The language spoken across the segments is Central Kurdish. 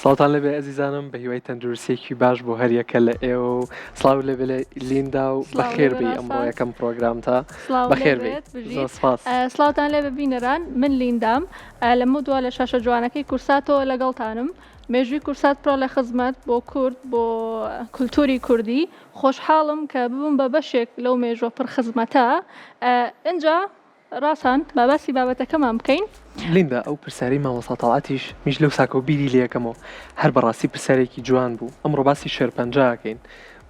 سڵاتان لەبێ ئەزیزانم بە هیوای تەندروستیێکی باش بۆ هەر یەکە لە ئێوە و سڵاو لەبێ لە لیندا و بەخێر بێ ئەمڕۆ یەکەم پرۆگرامتە بەخێر بێت. زۆر سپاس. سڵاتان لێ ببینەران، من لیندام لەمە دووە لە شاشە جوانەکەی کورساتەوە لەگەڵتانم. مێژووی کورسات پڕ لە خزمەت بۆ کورد بۆ کولتوری کوردی. خۆشحاڵم کە ببم بە بەشێک لەو مێژوە پڕ خزمەتە. ئینجا ڕاستان باباسی بابەتەکەمان بکەین. لیندا ئەو پرسیاری مامۆستا تەڵاتیش میش لەو ساکە و بیری لێەکەمەوە هەر بەڕاستی پرسیارێکی جوان بوو. ئەمڕۆ باسی شێرپەنجەکەین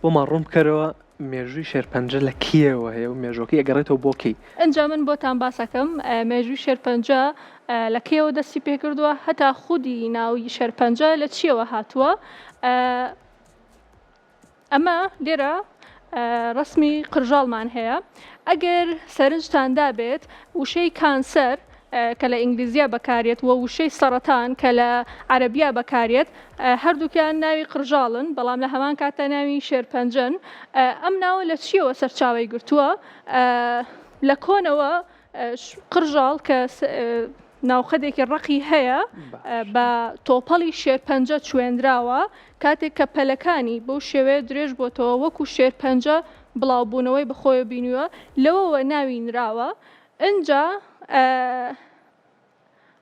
بۆمان ڕوون بکەرەوە مێژووی شێرپەنجە لە کیەوە هەیە و مێژۆکەی ئەگەڕێتەوە بۆ کەی. ئەنجا من بۆتان باسەکەم مێژووی شێرپەنجە لە کێوە دەستی پێکردووە، هەتا خودی ناوی شێرپەنجە لە چیەوە هاتووە. ئەمە لێرە ڕسمی قرژاڵمان هەیە. ئەگەر سەرنجتان دابێت وشەی کانسەر کە لە ئینگلیزیە بەکارێت و وشەی سەرەتان کە لە عەرەبیە بەکارێت، هەردووکیان ناوی قرژاڵن، بەڵام لە هەمان کاتە ناوی شێرپەنجەن. ئەم ناوە لە چیەوە سەرچاوی گرتووە؟ لە کۆنەوە قرژاڵ کە ناوخەدێکی ڕقی هەیە بە تۆپەڵی شێرپەنجە چوێنراوە، کاتێک کە پەلەکانی بەو شێوەیە درێژ بۆتەوە وەکو شێرپەنجە بڵاوبوونەوەی بەخۆیە بینیوە، لەوەوە ناوی نراوە. ئینجا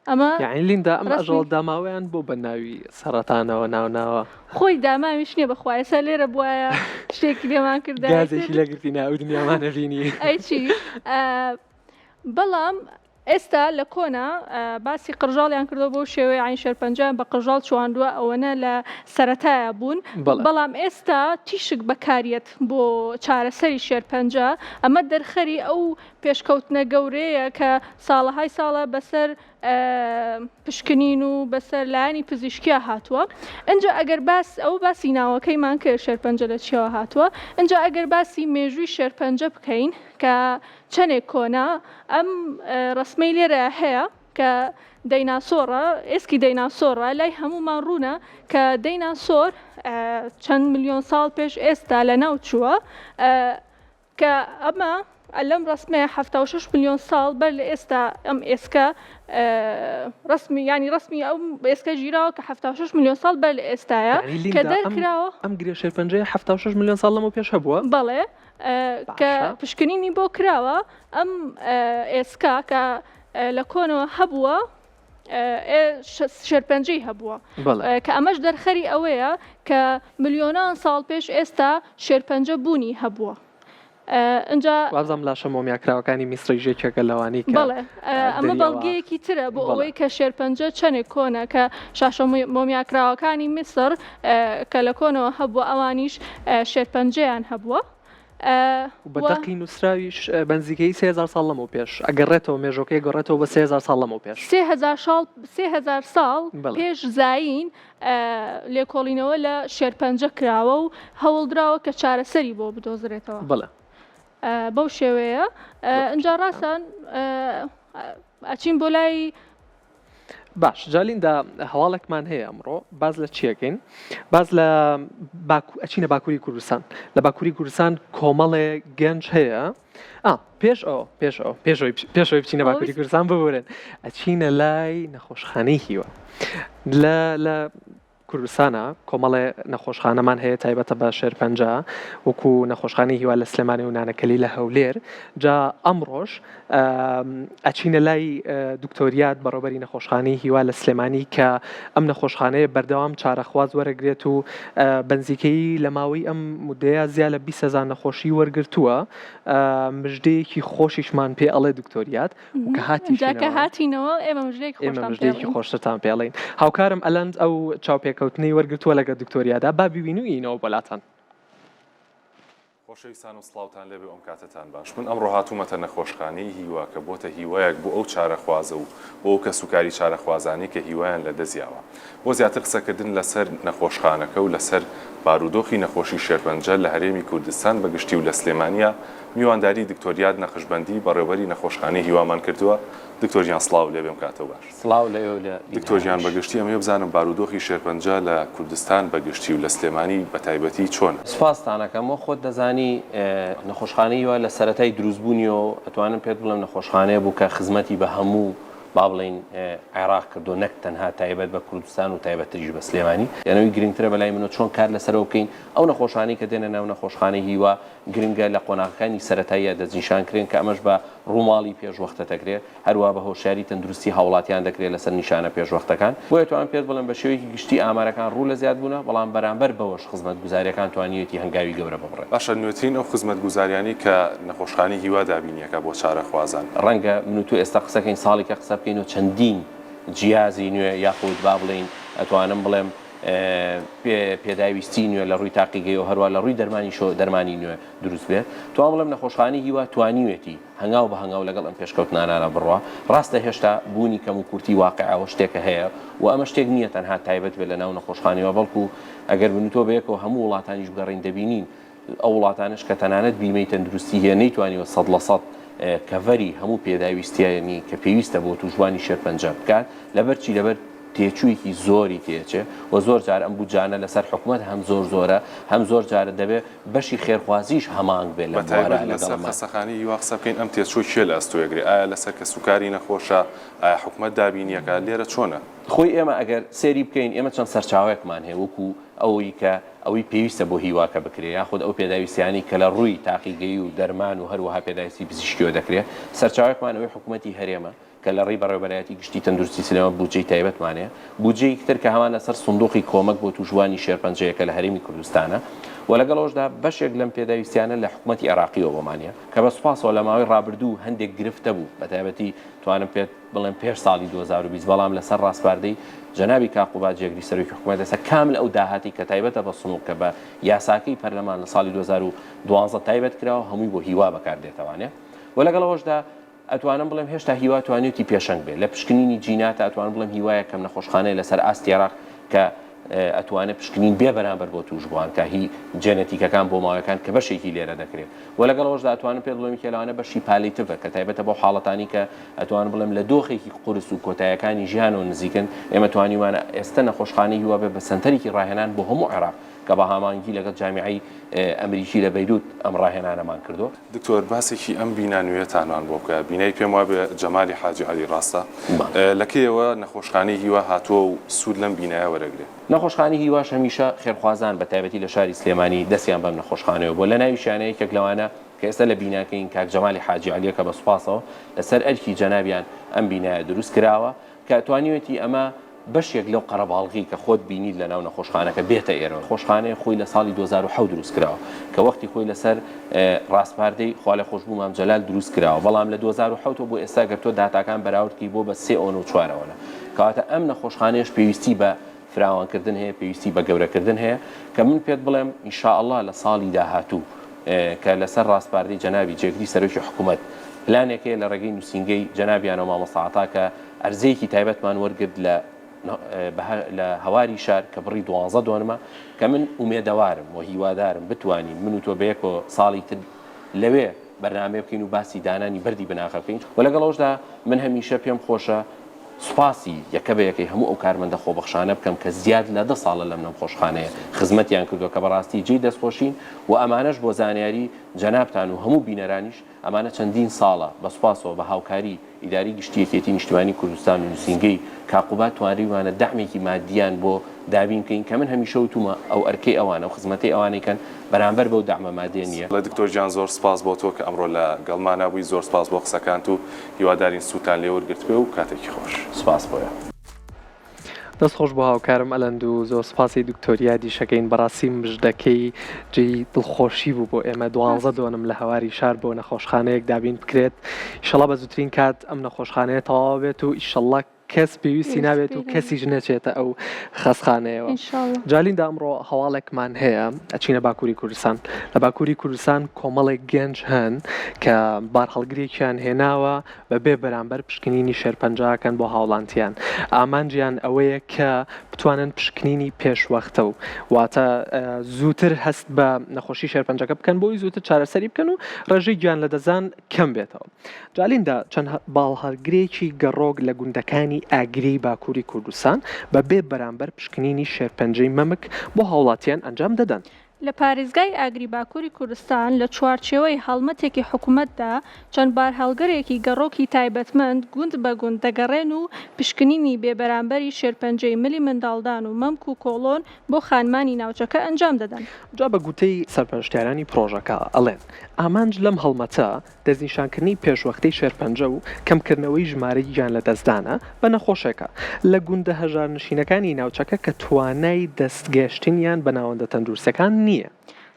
ئەمە یعنی لیندا ئەم ئەژەڵ داماوەیان بۆ بە ناوی سەرەتانەوە ناوناوە خۆی داماویش نییە بەخوایە سەر لێرە بواە شتێکی لێمان کردا گازێکی لەگرتی ناو دنیامانە بینی ئەیچی. بەڵام ئێستا لە کۆنا باسی قرژاڵیان کردەوە بۆ شێوەیە عین شێرپەنجەیان بە قرژاڵ چواندووە، ئەوەنە لە سەرەتایە بوون. بەڵام ئێستا تیشک بەکارێت بۆ چارەسەری شێرپەنجە. ئەمە دەرخەری ئەو پێشکەوتنە گەورەیە کە ساڵەهای ساڵە بەسەر پشکنین و بەسەر لایانی پزیشکیە هاتووە. ئەنجا ئەگەر ئەو باسی ناوەکەیمان کرد شێرپەنجە لە چیەوە هاتووە، ئەنجا ئەگەر باسی مێژووی شێرپەنجە بکەین کە چەندێک کۆنا، ئەم ڕسمەی لێرە هەیە کە دەیناسۆڕە، ئێسکی دەیناسۆڕە لای هەمومان ڕوونە کە دەیناسۆر چەند ملیۆن ساڵ پێش ئێستا لە ناو چووە، کە ئەمە لەم ڕسمەیە 76 ملیۆن ساڵ بەر لە ئێستا ئەم ئێسکە ڕسمی ینی ڕسمی ئەو ئێسکە ژیراوە کە 76 ملیۆن ساڵ بەر لە ئێستاە کە دەرکراوە. ئەم گرێ شێرپەنجەیە 76 ملیۆن ساڵ لەمە پێش هەبووە. بەڵێ، کە پشکنینی بۆ کراوە. ئەم ئێسکا کە لە کۆنەوە هەبووە شێرپەنجەی هەبووە، کە ئەمەش دەرخەری ئەوەیە کە ملیۆنان ساڵ پێش ئێستا شێرپەنجە بوونی هەبووە. ئەنجا وازم لاشە مۆمیاکراوەکانی میسری ژێکێکە لەوانی کە بەڵێ ئەمە بەڵگەیەکی ترە بۆ ئەوەی کە شێرپەنجە چەندێک کۆنە، کە شاشە مۆمیاکراوەکانی میسر کە لە کۆنەوە هەبووە ئەوانیش شێرپەنجەیان هەبووە. بەدەقی نووسراویش بەنزیکەی 3000 ساڵ لەمەوە پێش ئەگەڕێتەوە مێژۆکەی گەڕێتەوە بە 3000 ساڵ لەمەوە پێش 3000 ساڵ پێش زاین لێکۆڵینەوە لە شێرپەنجە کراوە و هەوڵدراوە کە چارەسەری بۆ بدۆزرێتەوە. بەڵێ بەو شێوەیە. ئەنجا ڕاستان ئەچین بۆ لای باش. جالیندا هەواڵێکمان هەیە ئەمڕۆ باز لە چیەکەین؟ باز لە ئەچینە باکووری کوردستان. لە باکووری کوردستان کۆمەڵێ گەنج هەیە. پێشەوەی بچینە باکووری کوردستان ببورن، ئەچینە لای نەخۆشخانەی هیوە. لە کوردستانە کۆمەڵێ نەخۆشخانەمان هەیە تایبەتە بە شێرپەنجە، وەکو نەخۆشخانەی هیوا لە سلێمانی و نانەکەلی لە هەولێر. جا ئەمڕۆژ ئەچینە لای دکتۆریات بەڕێوەبەری نەخۆشخانەی هیوا لە سلێمانی کە ئەم نەخۆشخانەیە بەردەوام چارەخواز وەرەگرێت و بەنزیکەی لە ماوەی ئەم مودەیە زیاد لە 20,000 نەخۆشی وەرگرتووە. مژدەیەکی خۆشیشمان پێ ئەڵێ دکتۆریات کە هاتینەوە ئێمە مژدەیەکی خۆشتان پێڵین. هاوکارم ئەلەند ئەو چاوپێکەوتنی وەرگرتووە لەگە دکتۆریادا، با ببینوینەوە بەلاتان. خۆشەویستان و سڵاوتان لێبێ ئەم کاتتان باش. من ئەمڕۆ هاتوومەتە نەخۆشخانەی هیوا کە بۆتە هیوایەک بۆ ئەو چارەخوازە و بۆ ئەو کەسوکاری چارەخوازانی کە هیوایان لە دەزیاوە، بۆ زیاتر قسەکردن لەسەر نەخۆشخانەکە و لەسەر بارودۆخی نەخۆشی شێرپەنجە لە هەرێمی کوردستان بەگشتی و لە سلێمانیا میوانداری دکتۆریات نەخشبەندی بەڕێوەبەری نەخۆشخانەی هیوامان کردووە. دکتۆریان سڵاو لێبێم کاتەوە باش. سڵاو لێ دکتۆریان بەگشتی ئەمێ بزانم بارودۆخی شێرپەنجە لە کوردستان بەگشتی و لە سلێمانی بە تایبەتی چۆن؟ سپاستانەکەم. خۆت دەزانی نەخۆشخانەی وە لە سەرەتای دروستبوونی و ئەتوانم پێت بڵێم نەخۆشخانەیە بوو کە خزمەتی بە هەموو با بڵین عێراق کردو نەک تەنها تایبەت بە کوردستان و تایبەتریش بە سلێمانی یانەوەی گرنگترە بەلای منەوە چۆن کار لەسەرەوە بکەین ئەو نەخۆشانەی کە دێنە ناو نەخۆشخانەی هیوا گرنگە لە قۆناغەکانی سەرەتاییە دەستنیشانکرێن کە ئەمەش بە ڕووماڵی پێشوەختە دەکرێت هەروە بە هۆشیاری تەندروستی هاوڵاتیان دەکرێت لەسەر نیشانە پێشوەختەکان بۆیە توان پێت بڵێن بە شێوەیەکی گشتی ئامارەکان ڕوو لە زیاد بوونە بەڵام بەرامبەر بەوەش خزمەتگوزاریەکان توانیوێتی هەنگاوی گەورە ببڕێت باشە نوێترین ئەو خزمەتگوزاریانی کە نەخۆشخانەی هیوا دابینیەکە بۆ چارەخوازان ڕەنگە من و تو ئێستا قسەکەین ساڵێکە قسە بکەین و چەندین جیازی نوێ یاخود با بڵین ئەتوانم بڵێم پێداویستی نوێ لە ڕووی تاقیگەی و هەروە لە ڕووی دەرمانی نوێ دروست بێت توان بڵێم نەخۆشخانەی هیوا توانیوێتی هەنگاو بە هەنگاو لەگەڵ ئەم پێشکەوتنانانە بڕوا ڕاستە هێشتا بوونی کەم و کورتی واقعەوە شتێکە هەیە و ئەمە شتێک نییە تەنها تایبەت بێت لە ناو نەخۆشخانەوە بەڵکو ئەگەر بنوتۆ بەیەکەوە هەموو وڵاتانیش بگەڕین دەبینین ئەو وڵاتانش کە تەنانەت بیمەی تەندروستی هەیە نەیتوانیوە 100% کەڤەری هەموو پێداویستیانی کە پێویستە بۆ توژوانی شێرپەنجە بکات لەبەرچی لەبەر تێچوویەکی زۆری تێچێ و زۆر جار ئەم بوجانە لەسەر حکوومەت هەم زۆرە هەم زۆر جارە دەبێت بەشی خێرخوازیش هەمانگ بێت لە بوارە لەسەر خەستەخانەی هیوا قسە بکەین ئەم تێچووی کێ لە ئەستۆیەگری ئایا لەسەر کە سوکاری نەخۆشە ئایا حکوومەت دابینیەکە لێرە چۆنە خۆی ئێمە ئەگەر سێری بکەین ئێمە چەند سەرچاوەیەکمان هەیە وەکو ئەوەی کە ئەوەی پێویستە بۆ هیواکە بکرێت یاخود ئەو پێداویستیانی کە لە ڕووی تاقیگەی و دەرمان و هەروەها پێداویستی پزیشکیەوە دەکرێت سەرچاوەیەکمان ئەوەی حکوومەتی هەرێمە کە لە ڕێی بەڕێوەبەرایەتی گشتی تەندروستی سلێمە بودجەی تایبەتمانەیە بودجەی تر کە هەمان لەسەر سندوقی کۆمەک بۆ توژوانی شێرپەنجەیەکە لە هەرێمی کوردستانە و لەگەڵەوەشدا بەشێک لەم پێداویستیانە لە حکوومەتی عێراقیەوە بۆمانە کە بە سوپاسەوە لە ماوەی ڕابردوو هەندێک گرفتە بوو بە تایبەتی توانم پێت بڵێم پێش ساڵی 2020 بەڵام لەسەر ڕاستپاردەی جەنابی کاقوبات جێگری سەرۆکی حکوومەت دەسە کامل ئەو داهاتی کە تایبەتە بە سنووق کە بە یاساکەی پەرلەمان لە ساڵی 2012 تایبەت کراوە هەمووی بۆ هیوا بەکاردێتەوانێ و لەگەڵەوەشدا ئەتوانم بڵێم هێشتا هیوا توانێتی پێشەنگ بێت لە پشکنینی جیناتە ئەتوانم بڵێم هیوایە کەم نەخۆشخانەیە لەسەر ئاستی عێراق کە ئەتوانێت پشکنین بێ بەرامبەر بۆ توشبووان کە هی جێنەتیکەکان بۆ ماوەکان کە بەشێکی لێرە دەکرێت و لەگەڵەوەشدا ئەتوانم پێ بڵێم کێلانە بەشی پالیتڤە کە تایبەتە بۆ حاڵەتانی کە ئەتوانم بڵێم لە دۆخێکی قورس و کۆتاییەکانی ژیانەوە نزیکن ئێمە توانیوانە ئێستا نەخۆشخانەی هیوا بێ بە سەنتەرێکی ڕاهێنان بۆ هەموو عێراق کە بە هامانگی لەگەڵ جامیعەی ئەمریکی لە بەیروت ئەم ڕاهێنانەمان کردو دکتۆر باسێکی ئەم بینا نوێتانوان بۆ بکە بینای پێم وایە بە جەمالی حاجی عەلی ڕاستە لەکەیەوە نەخۆشخانەی هیوا هاتووە و سوود لەم بینایە وەرەگرێت نەخۆشخانەی هیواش هەمیشە خێرخوازان بە تایبەتی لە شاری سلێمانی دەستیان بەم نەخۆشخانەوە بۆ لە ناوی شانەیەکێک لەوانە کە ئێستا لە بیناکەین کاک جەمالی حاجی عەلیەکە بە سوپاسەوە لەسەر ئەرکی جەنابیان ئەم بینایە دروست کراوە کە توانیوێتی ئەمە بەشێک لەو قەرەباڵغی کە خۆت بینید لە ناو نەخۆشخانەکە بێتە ئێرە خۆشخانەیە خۆی لە ساڵی 2007 دروست کراوە کە وەختی خۆی لەسەر ڕاستپاردەی خوا لە خۆشببوو مام جەلال دروست کراوە بەڵام لە 2007 بۆ ئێستا گەرتۆ داتاکان بەراوردکی بۆ بە 3.4 کەواتە ئەم نەخۆشخانەیەش پێویستی بە فراوانکردن هەیە پێویستی بە گەورەکردن هەیە کە من پێت بڵێم ئینشاءالله لە ساڵی داهاتوو کە لەسەر ڕاستپاردەی جەنابی جێگری سەرۆکی حکوومەت پلانێکەیە لە ڕێگەی نووسینگەی جەنابیان و مامۆستاعەتا کە ئەرزەیەکی تایبەتمان وەرگرت لە هەواری شار کە بڕی 12 دۆنمە کە من ئومێدەوارم و هیوادارم بتوانین من و تۆ بەیەکەوە ساڵی تر لەوێ بەرنامە بکەین و باسی دانانی بەردی بناغە بکەین و لەگەڵەوەشدا من هەمیشە پێم خۆشە سوپاسی یەکە بە یەکەی هەموو ئەو کارمەندە خۆبەخشانە بکەم کە زیاد لە 10 ساڵە لەم نەخۆشخانەیە خزمەتیان کردووە کە بەڕاستی جێی دەستخۆشین و ئەمانەش بۆ زانیاری جەنابتان و هەموو بینەرانیش ئەمانە چەندین ساڵە بە سوپاسەوە بە هاوکاری ئیداری گشتی یەکێتی نیشتیمانی کوردستان و نووسینگەی کاقوبات توانریوانە دەعمێکی مادیان بۆ دابین بکەین کە من هەمیشە وتومە ئەو ئەرکەی ئەوانە و خزمەتەی ئەوانەی کەن بەرامبەر بەو دەعمە مادیە نییە. لە دکتۆر گیان زۆر سپاس بۆ تۆ کە ئەمڕۆ لە گەڵمانە بووی زۆر سپاس بۆ قسەکانت و هیوادارین سووتان لێوەرگرت بێ و کاتێکی خۆش. سپاس بۆیە. دەست خۆش بۆ هاوکارم ئەلەند و زۆر سپاسی دکتۆریا دیشەکەین بەڕاستی مژدەکەی جێی دڵخۆشی بوو بۆ ئێمە 12 دۆنم لە هەواری شار بۆ نەخۆشخانەیەک دابین بکرێت ئیشەڵا بە زووترین کات ئەم نەخۆشخانەیە تەواو بێت و ئیشەڵا کەس پێویستی نابێت و کەسیش نەچێتە ئەو خەستخانەیەوە. جالیندا ئەمڕۆ هەواڵێکمان هەیە ئەچینە باکووری کوردستان لە باکووری کوردستان کۆمەڵێک گەنج هەن کە بارهەڵگرێکیان هێناوە بەبێ بەرامبەر پشکنینی شێرپەنجەکەن بۆ هاوڵانتیان ئامانجیان ئەوەیە کە بتوانن پشکنینی پێشوەختە و واتە زووتر هەست بە نەخۆشی شێرپەنجەکە بکەن بۆی زووتر چارەسەری بکەن و ڕێژەی گیان لە دەزان کەم بێتەوە. جالیندا چەند باڵهەڵگرێکی گەڕۆک لە گوندەکانی ئاگری باکووری کوردستان بەبێ بەرامبەر پشکنینی شێرپەنجەی مەمک بۆ هاوڵاتیان ئەنجام دەدەن. لە پارێزگای ئاگری باکووری کوردستان لە چوارچێوەی هەڵمەتێکی حکوومەتدا چەند بار هەڵگەرێکی گەڕۆکی تایبەتمەند گوند بە گوند دەگەڕێن و پشکنینی بێبەرامبەری شێرپەنجەی ملی منداڵدان و مەمک و کۆڵۆن بۆ خانمانی ناوچەکە ئەنجام دەدەن. جا بە گوتەی سەرپەرشتیارانی پرۆژەکە ئەڵێن ئامانج لەم هەڵمەتە دەستنیشانکردنی پێشوەختەی شێرپەنجە و کەمکردنەوەی ژمارەی گیان لە دەستدانە بە نەخۆشێکە لە گوندە هەژارنشینەکانی ناوچەکە کە توانای دەستگەشتنیان بە ناوەندە تەندروستەکان نییە.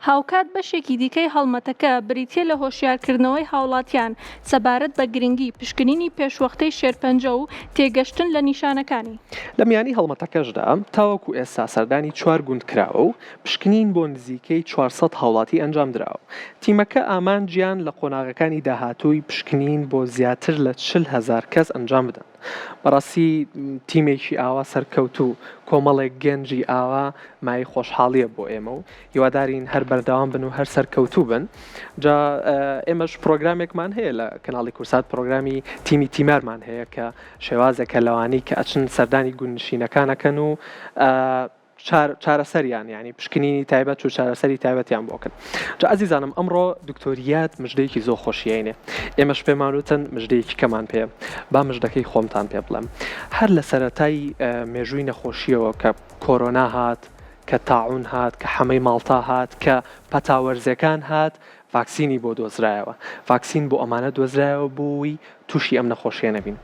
هاوکات بەشێکی دیکەی هەڵمەتەکە بریتیە لە هۆشیارکردنەوەی هاوڵاتیان سەبارەت بە گرنگی پشکنینی پێشوەختەی شێرپەنجە و تێگەشتن لە نیشانەکانی. لە میانی هەڵمەتەکەشدا تاوەکو ئێستا سەردانی 4 گوند کراوە و پشکنین بۆ نزیکەی 400 هاوڵاتی ئەنجام درراوە. تیمەکە ئامانجیان لە قۆناغەکانی داهاتووی پشکنین بۆ زیاتر لە 40,000 کەس ئەنجام بدەن. بەڕاستی تیمێکی ئاوا سەرکەوتوو کۆمەڵێک گەنجی ئاوا مای خۆشحاڵیە بۆ ئێمە و هیوادارین هەر بەردەوام بن و هەر سەرکەوتوو بن. جا ئێمەش پرۆگرامێکمان هەیە لە کەناڵی کورسات پرۆگرامی تیمی تیمارمان هەیە کە شێوازێکە لەوانەی کە ئەچن سەردانی گوندنشینەکانەکەن و چارەسەریان ینی پشکنینی تایبەت و چارەسەری تایبەتیان بۆکەن. جا ئەزیزانم ئەمڕۆ دکتۆریات مژدەیەکی زۆر خۆشیینێ ئێمەش پێمانوتن مژدەیەکی کەمان پێ با مژدەکەی خۆمتان پێ بڵێم. هەر لە سەرەتای مێژووی نەخۆشیەوە کە کۆرۆنا هات کە تاعون هات کە حەمەی ماڵتا هات کە پەتاوەرزەکان هات ڤاکسینی بۆ دۆزرایەوە ڤاکسین بۆ ئەمانە دۆزرایەوە بۆی تووشی ئەم نەخۆشیە نەبین.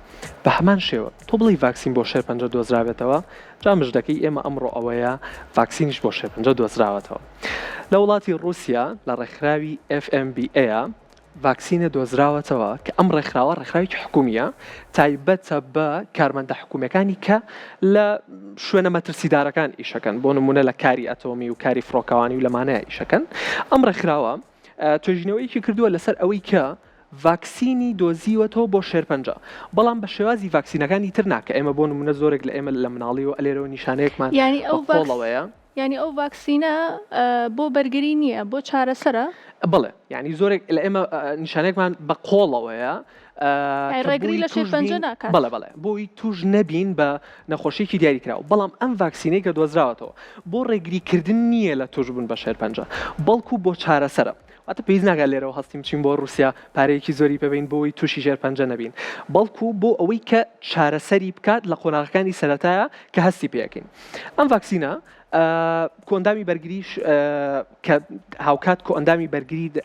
بە هەمان شێوە تۆ بڵی ڤاکسین بۆ شێرپەنجە دۆزراوێتەوە جا مژدەکەی ئێمە ئەمڕۆ ئەوەیە ڤاکسینیش بۆ شێرپەنجە دۆزراوەتەوە. لە وڵاتی رووسیا لە ڕێکخراوی FMBA ڤاکسینە دۆزراوەتەوە کە ئەم ڕێکخراوە ڕێکخراوێکی حکومیە تایبەتە بە کارمەندە حکوومیەکانی کە لە شوێنە مەترسیدارەکان ئیشەکەن بۆ نمونە لە کاری ئەتۆمی و کاری فڕۆکەوانی و لەمانەیە ئیشەکەن. ئەم ڕێکخراوە توێژینەوەیکی کردووە لەسەر ئەوەی کە ڤاکسینی دۆزیوەتەوە بۆ شێرپەنجە بەڵام بە شێوازی ڤاکسینەکانی تر ناکە ئێمە بۆ نمونە زۆرێک لە ئێمە لە مناڵی و ئەلێرەوە نیشانەیەکمان بەقۆڵەوەیە. یعنی ئەو ڤاکسینە بۆ بەرگری نییە بۆ چارەسەرە؟ بڵێ ینی زۆرێک لە ئێمە نیشانەیەکمان بە قۆڵەوەیە ڕێگری لە شێرپەنجە ناکات. بەڵێ بۆی توش نەبین بە نەخۆشیێکی دیاری کراوە بەڵام ئەم ڤاکسینەی کە دۆزراوەتەوە بۆ ڕێگریکردن نییە لە توش بوون بە شێرپەنجە بەڵکو بۆ چارەسەرە. واتە پێویست ناگات لێرەوە هەستیم چین بۆ رووسیا پارەیەکی زۆری پێبین بۆی تووشی شێرپەنجە نەبین بەڵکو بۆ ئەوەی کە چارەسەری بکات لە قۆناغەکانی سەرەتایە کە هەستی پێەکەین. ئەم ڤاکسینە کۆندامی بەرگریش کە هاوکات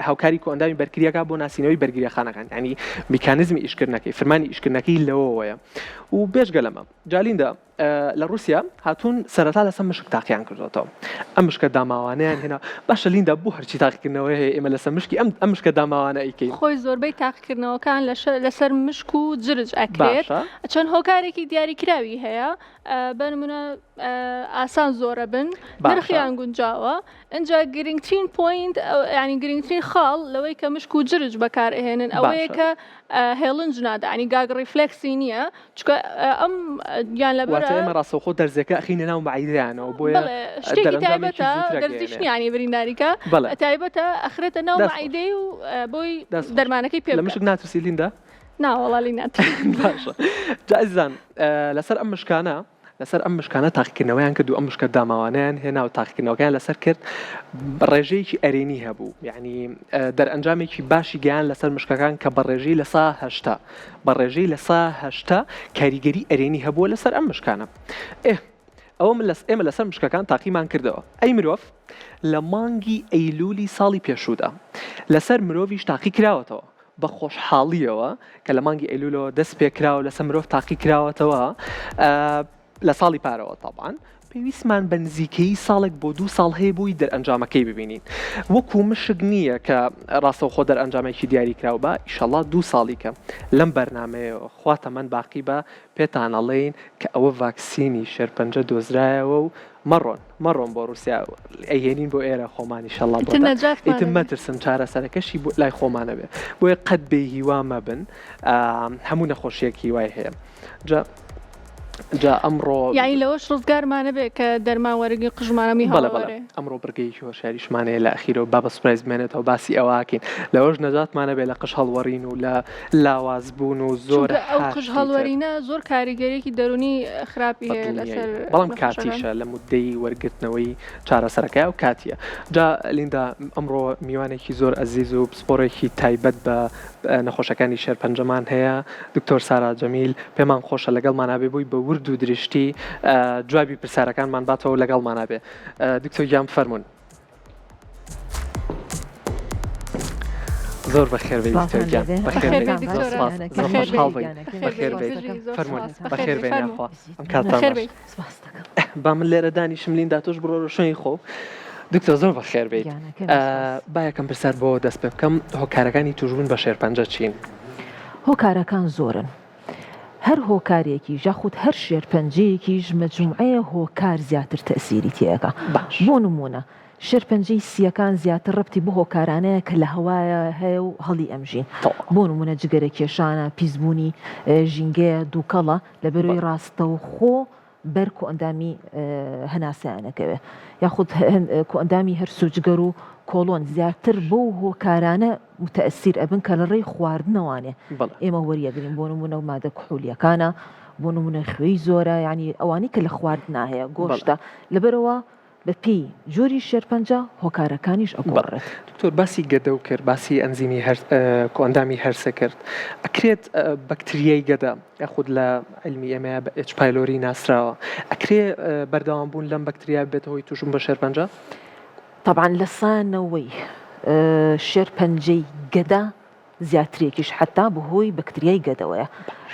هاوکاری کۆندامی بەرگریەکە بۆ ناسینەوەی بەرگریەخانەکان ینی میکانیزمی ئیشکردنەکەی فرمانی ئیشکردنەکەی لەوەیە و بێژگە لەمە جالیندا لە رووسیا هاتوون سەرەتا لەسەر مشک تاقییان کردوەوە ئەم مشکە داماوانیان هێنا باشە لیندا بۆ هەرچی تاقیکردنەوەی هەیە ئێمە لەسەر مشکی ئەم مشکە داماوانە ئەیکەین خۆی زۆربەی تاقیکردنەوەکان لەسەر مشک و جرج ئەکرێت چەند هۆکارێکی دیاریکراوی هەیە بە نمونە ئاسان زۆرە بن نرخیان گونجاوە اینجا گرنگترین پوینت ینی گرنگترین خاڵ لەوەی کە مشک و جرج بەکارهێنن ئەوەیە کە هێڵنج نادا ینی گاگ ڕیفلێکسی نییە چکە ئەم یان لەبەر ئێمە ڕاستەوخۆ دەرزەکە ئەخینە ناو معیدیانەوە بۆیە شتێکی تایبەتە دەرزیشتنیانی برینداریکە تایبەتە ئەخرێتە ناو معیدەی و بۆی دەرمانەکەی پێ لە مشک ناتووسی لیندا ناوەڵی ناتوانین. باشە جائزان لەسەر ئەم مشکانە لەسەر ئەم مشکانە تاقیکردنەوەیان کرد و ئەم مشکە داماوانیان هێنا و تاقیکردنەوەکەیان لەسەر کرد ڕێژەیەکی ئەرێنی هەبوو یعنی دەرئەنجامێکی باشی گەیان لەسەر مشکەکان کە بەڕێژەی لە سا هەشتا بەڕێژەی لە سا هەشتا کاریگەری ئەرێنی هەبووە لەسەر ئەم مشکانە. ئەوە ئێمە لەسەر مشکەکان تاقیمان کردەوە ئەی مرۆڤ لە مانگی ئەیلولی ساڵی پێشوودا لەسەر مرۆڤیش تاقی کراوەتەوە بە خۆشحاڵیەوە کە لە مانگی ئەیلولەوە دەست پێکراوە لەسەر مرۆڤ تاقی کراوەتەوە لە ساڵی پارەوە تاوان پێویستمان بە نزیکەی ساڵێک بۆ 2 ساڵ هەیە بووی دەرئەنجامەکەی ببینین وەکو مشک نییە کە ڕاستەوخۆ دەرئەنجامێکی دیاری کراوە بە ئیشەڵڵا 2 ساڵی کە لەم بەرنامەیەوە خواتە من باقی بە پێتان ئەڵێین کە ئەوە ڤاکسینی شێرپەنجە دۆزرایەوە و مەڕۆن بۆ رووسیا ئەیهێنین بۆ ئێرە خۆمانی ئیشەڵڵا ئیتر مەترسن چارەسەرەکەشی لای خۆمانە بێ بۆیە قەت بێ هیوا مەبن هەموو نەخۆشیەکی وای هەیە. جا ئەمڕۆ یعنی لەوەش ڕزگارمانە بێت کە دەرمان وەرگی قژمانەمی هەڵەوەرێ ئەمڕۆ بڕگەی هۆشیاریشمانەیە لە ئەخیرەوە با بە سوپرایز بمێنێتەوە باسی ئەوواکەین لەوەش نەجاتمانە بێت لە قژ هەڵوەڕین و لە لاوازبوون و زۆر ئەو قژ هەڵوەرینە زۆر کاریگەریەکی دەرونی خراپی هەیە لەسەر بەڵام کاتیشە لە مودەی وەرگرتنەوەی چارەسەرەکەی و کاتیە جا لیندا ئەمڕۆ میوانێکی زۆر ئەزیز و پسپۆرێکی تایبەت بە نەخۆشەکانی شێرپەنجەمان هەیە دکتۆر سارا جەمیل پێمان خۆشە لەگەڵمانابێ بووی بە ورد و درشتی جوابی پرسیارەکانمان باتەوە لەگەڵمانابێ دکتۆر گیان فەرمونون زۆر بەخێربێ دکتۆر گیان بەخێر بێنەخوا ئەم کاتان با من لێرە دانیشم لیندا تۆش بڕۆ ڕۆشنی خۆ دکتۆر زۆر بەخێر بێت با یەکەم پرسیار بۆ دەست پێ بکەم هۆکارەکانی توژبوون بە شێرپەنجە چین؟ هۆکارەکان زۆرن هەر هۆکارێکی ژاخود هەر شێرپەنجەیەکیش مەجموعەیە هۆکار زیاتر تەسیری تێەکە بۆ نمونە شێرپەنجەی سیەکان زیاتر ڕەبتی بۆ هۆکارانەیە کە لە هەوایە هەیە و هەڵی ئەمژین بۆ نمونە جگەرە کێشانە پیسبوونی ژینگەیە دووکەڵە لە بەروی ڕاستەو خۆ بەر کۆئەندامی هەناسەیانەکەوێ یاخود کۆئەندامی هەر سوچگەر و کۆڵۆن زیاتر بۆ هۆکارانە متەئسیر ئەبن کە لە ڕێی خواردنەوانێ ئێمە وەریەگرین بۆ نمونە و مادە کوحولیەکانە بۆ نمونە خوێی زۆرە ینی ئەوانی کە لە خواردنا هەیە گۆشتە لەبەرەوە بە پێی جۆری شێرپەنجە هۆکارەکانیش ئەگۆڕێت دکتۆر باسی گەدە و کرد باسی ئەنزیمی کۆئەندامی هەرسە کرد ئەکرێت بەکتریای گەدە یاخود لە علمی ئێمە بە H. pylori ناسراوە ئەکرێ بەردەوام بوون لەم بەکتریا بێت هۆی تووشبوون بە شێرپەنجە؟ طبعا لە سانەوەی شێرپەنجەی گەدا زیاترێکیش حتا بەهۆی بەکتریای گەدەوەیە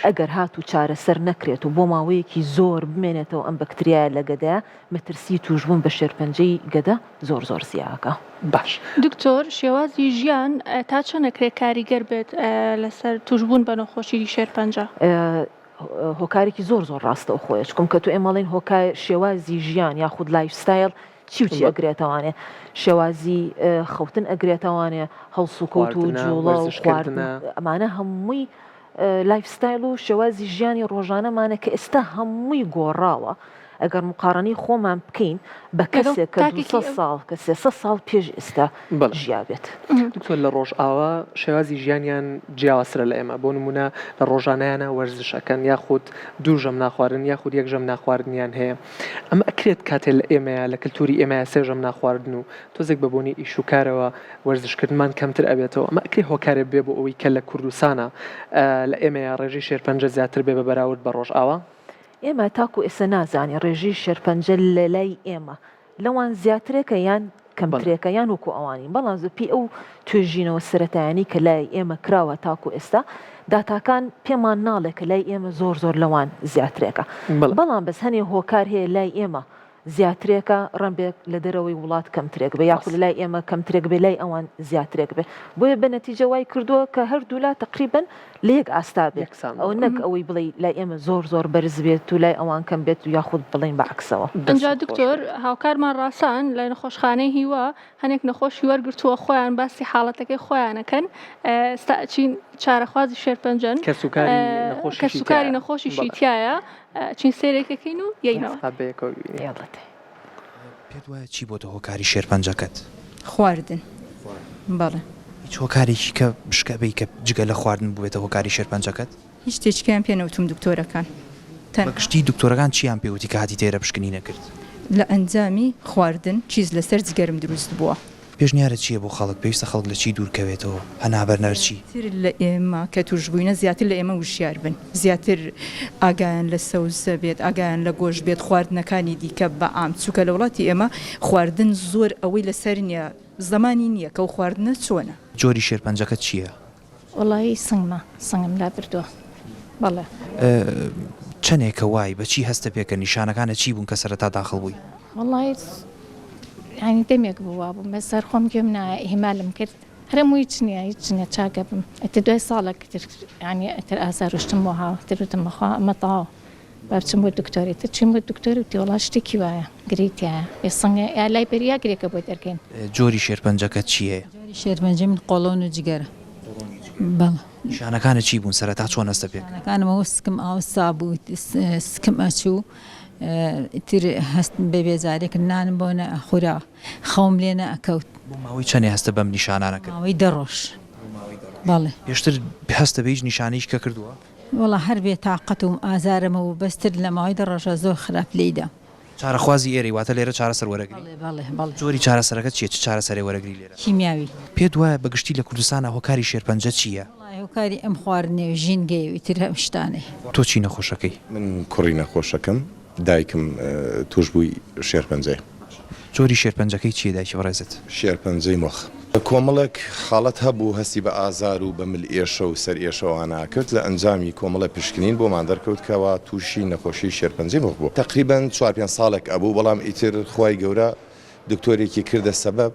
ئەگەر هات و چارەسەر نەکرێت و بۆ ماوەیەکی زۆر بمێنێتەوە ئەم بەکتریایە لە گەدەیە مەترسی تووشبوون بە شێرپەنجەی گەدە زۆر زۆر زیاکە باش دکتۆر شێوازی ژیان تا چەندەکرێت کاریگەر بێت لەسەر تووشبوون بە نەخۆشی شێرپەنجە؟ هۆکارێکی زۆر زۆر ڕاستە و خۆیە چکم کە تو ئێمەڵین هۆکار شێوازی ژیان یاخود لایفستایل چی ئەگرێتەوانێ شێوازی خەوتن ئەگرێتەوانێ هەڵسوکەوت و جوڵە و خواردن ئەمانە هەمووی لایفستایل و شێوازی ژیانی ڕۆژانەمانە کە ئێستا هەمووی گۆڕاوە ئەگەر مقارنەی خۆمان بکەین بە کەسێک کە 200 ساڵ کە 300 ساڵ پێش ئێستا ژیابێت دکتۆر لە ڕۆژ ئاوا شێوازی ژیانیان جیاواسرە لە ئێمە بۆ نمونە لە ڕۆژانەیانە وەرزشەکەن یاخود دوو ژەم ناخواردن یاخود یەک ژەم ناخواردنیان هەیە ئەمە ئەکرێت کاتێ لە ئێمەیە لە کللتوری ئێمە سێ ژەم ناخواردن و تۆزێک بەبوونی ئیشوکارەوە وەرزشکردنمان کەمتر ئەبێتەوە ئەمە ئەکرێ هۆکارێ بێ بۆ ئەوەی کە لە کوردستانە لە ئێمەیە ڕێژی شێرپەنجە زیاتر بێ بە بەراورد بە ڕۆژ ئاوا ئێمە تاکو ئێستا نازانی ڕێژی شێرپەنجە لە لای ئێمە لەوان زیاترێکە یان کەمترێکە یان وەکو ئەوانی بەڵام زپی ئەو توێژینەوە سەرەتایانی کە لای ئێمە کراوە تاکو ئێستا داتاکان پێمان ناڵێت کە لای ئێمە زۆر زۆر لەوان زیاترێکە بەڵام بەس هەنێ هۆکار هەیە لای ئێمە زیاترێکە ڕەنبێک لە دەرەوەی وڵات کەمترێک بێ یاخود لای ئێمە کەمترێک بێ لای ئەوان زیاترێک بێ بۆیە بە نەتیجە وای کردووە کە هەردوو لا تقریبن لە یەک ئاستا بێت ئەو نەک ئەوەی بڵێ لای ئێمە زۆر زۆر بەرز بێت و لای ئەوان کەم بێت و یاخود بڵین بەعکسەوە ئەنجا دکتۆر هاوکارمان ڕاستان لە نەخۆشخانەی هیوە هەنێک نەخۆشی وەرگرتووە خۆیان باسی حاڵەتەکەی خۆیانەکەن ئێستاچین چارەخوازی شێرپەنجەن کە سوکاری نەخۆشیشی تایە چین سێرێکەکەین و یەینەوە پێت وایە چی بۆتە هۆکاری شێرپەنجەکەت؟ خواردن بەڵێ هیچ هۆکارێکی کە بشکەبەی کە جگە لە خواردن بوێتە هۆکاری شێرپەنجەکەت؟ هیچ شتێکیان پێ نەوتم دکتۆرەکان بەگشتی دکتۆرەکان چیان پێوتی کە هاتی تێرە پشکنی نەکرد؟ لە ئەنجامی خواردن چیز لەسەر جگەرم دروست بووە پێشنیارە چییە بۆ خەڵک پێویستە خەڵک لە چی دوورکەوێتەوە هەنابەر نەرچی تر لە ئێمە کە توشبووینە زیاتر لە ئێمە وشیار بن زیاتر ئاگایان لە سەوزە بێت ئاگایان لە گۆشت بێت خواردنەکانی دیکە بە ئام چووکە لە وڵاتی ئێمە خواردن زۆر ئەوەی لەسەر نییە زمانی نییە کە و خواردنە چۆنە جۆری شێرپەنجەکەت چییە؟ وڵی سنگم لا بردووە بەڵێ چەندێکە وای بەچی هەستە پێکە نیشانەکانە چی بوون کە سەرەتا داخڵ بووی؟ وڵی ینی دەمێک بووە بووم بەسەر خۆم گوێم نایە هیمالم کرد هەرمووی چنیە هیچ چنیە چاکە بم ئەتە دوای ساڵێک ینی ئەتر ئازاروشتم بۆ هاو تروتم بەخوا ئەمە تەواو با بچم بۆ دکتۆری تر چیم بۆ دکتۆری وتی وڵا شتێکی وایە گریتیایە بێسەنگە یا لای بەریا گرێکە بۆ دەرکەین جۆری شێرپەنجەکەت چییە؟ جۆری شێرپەنجە من قۆڵۆن و جگەرە بەڵێ نیشانەکانە چی بوون سەرەتا چۆن هەستە پێ؟ نیشانەکانمەوە سکم ئاوسا بوو سکم ئەچوو تر هەستن بە بێزارێک نانم بۆ نەخورا خەوم لێ نەئەکەوت بۆ ماوەی چەندێ هەستە بەم نیشانانەکە؟ ماوەی 10 ڕۆژ. بەڵێ پێشتر هەستە بە هیچ نیشانەیەک کە کردووە؟ وەڵا هەر بێ تااقەتم ئازارمەوە بەستر لە ماوەی 10 ڕۆژە زۆر خراپ لێیدا. چارەخوازی ئێرەی واتە لێرە چارەسەر وەرەگری؟ بەڵێ جۆری چارەسەرەکە چیە؟ چ چارەسەرێ وەرەگری لێرە؟ کیمیاوی. پێت وایە بەگشتی لە کوردستانە هۆکاری شێرپەنجە چییە؟ هۆکاری ئەم خواردنێ ژینگەی تر هەم شتانەی. تۆ چی نەخۆشەکەی؟ من کوڕی نەخۆشەکەم دایکم توش بووی شێرپەنجەی. جۆری شێرپەنجەکەی چیە دایکی بەڕێزت؟ شێرپەنجەی مۆخ. کۆمەڵێک خاڵەت هەبوو هەستی بە ئازار و بە مل ئێشە و سەر ئێشەوانە کرد لە ئەنجامی کۆمەڵە پشکنین بۆمان دەرکەوتکەوە تووشی نەخۆشی شێرپەنجەی مۆخ بوو. تقریباً 4-5 ساڵێک ئەبوو بەڵام ئیتر خوای گەورە دکتۆرێکی کردە سەبەب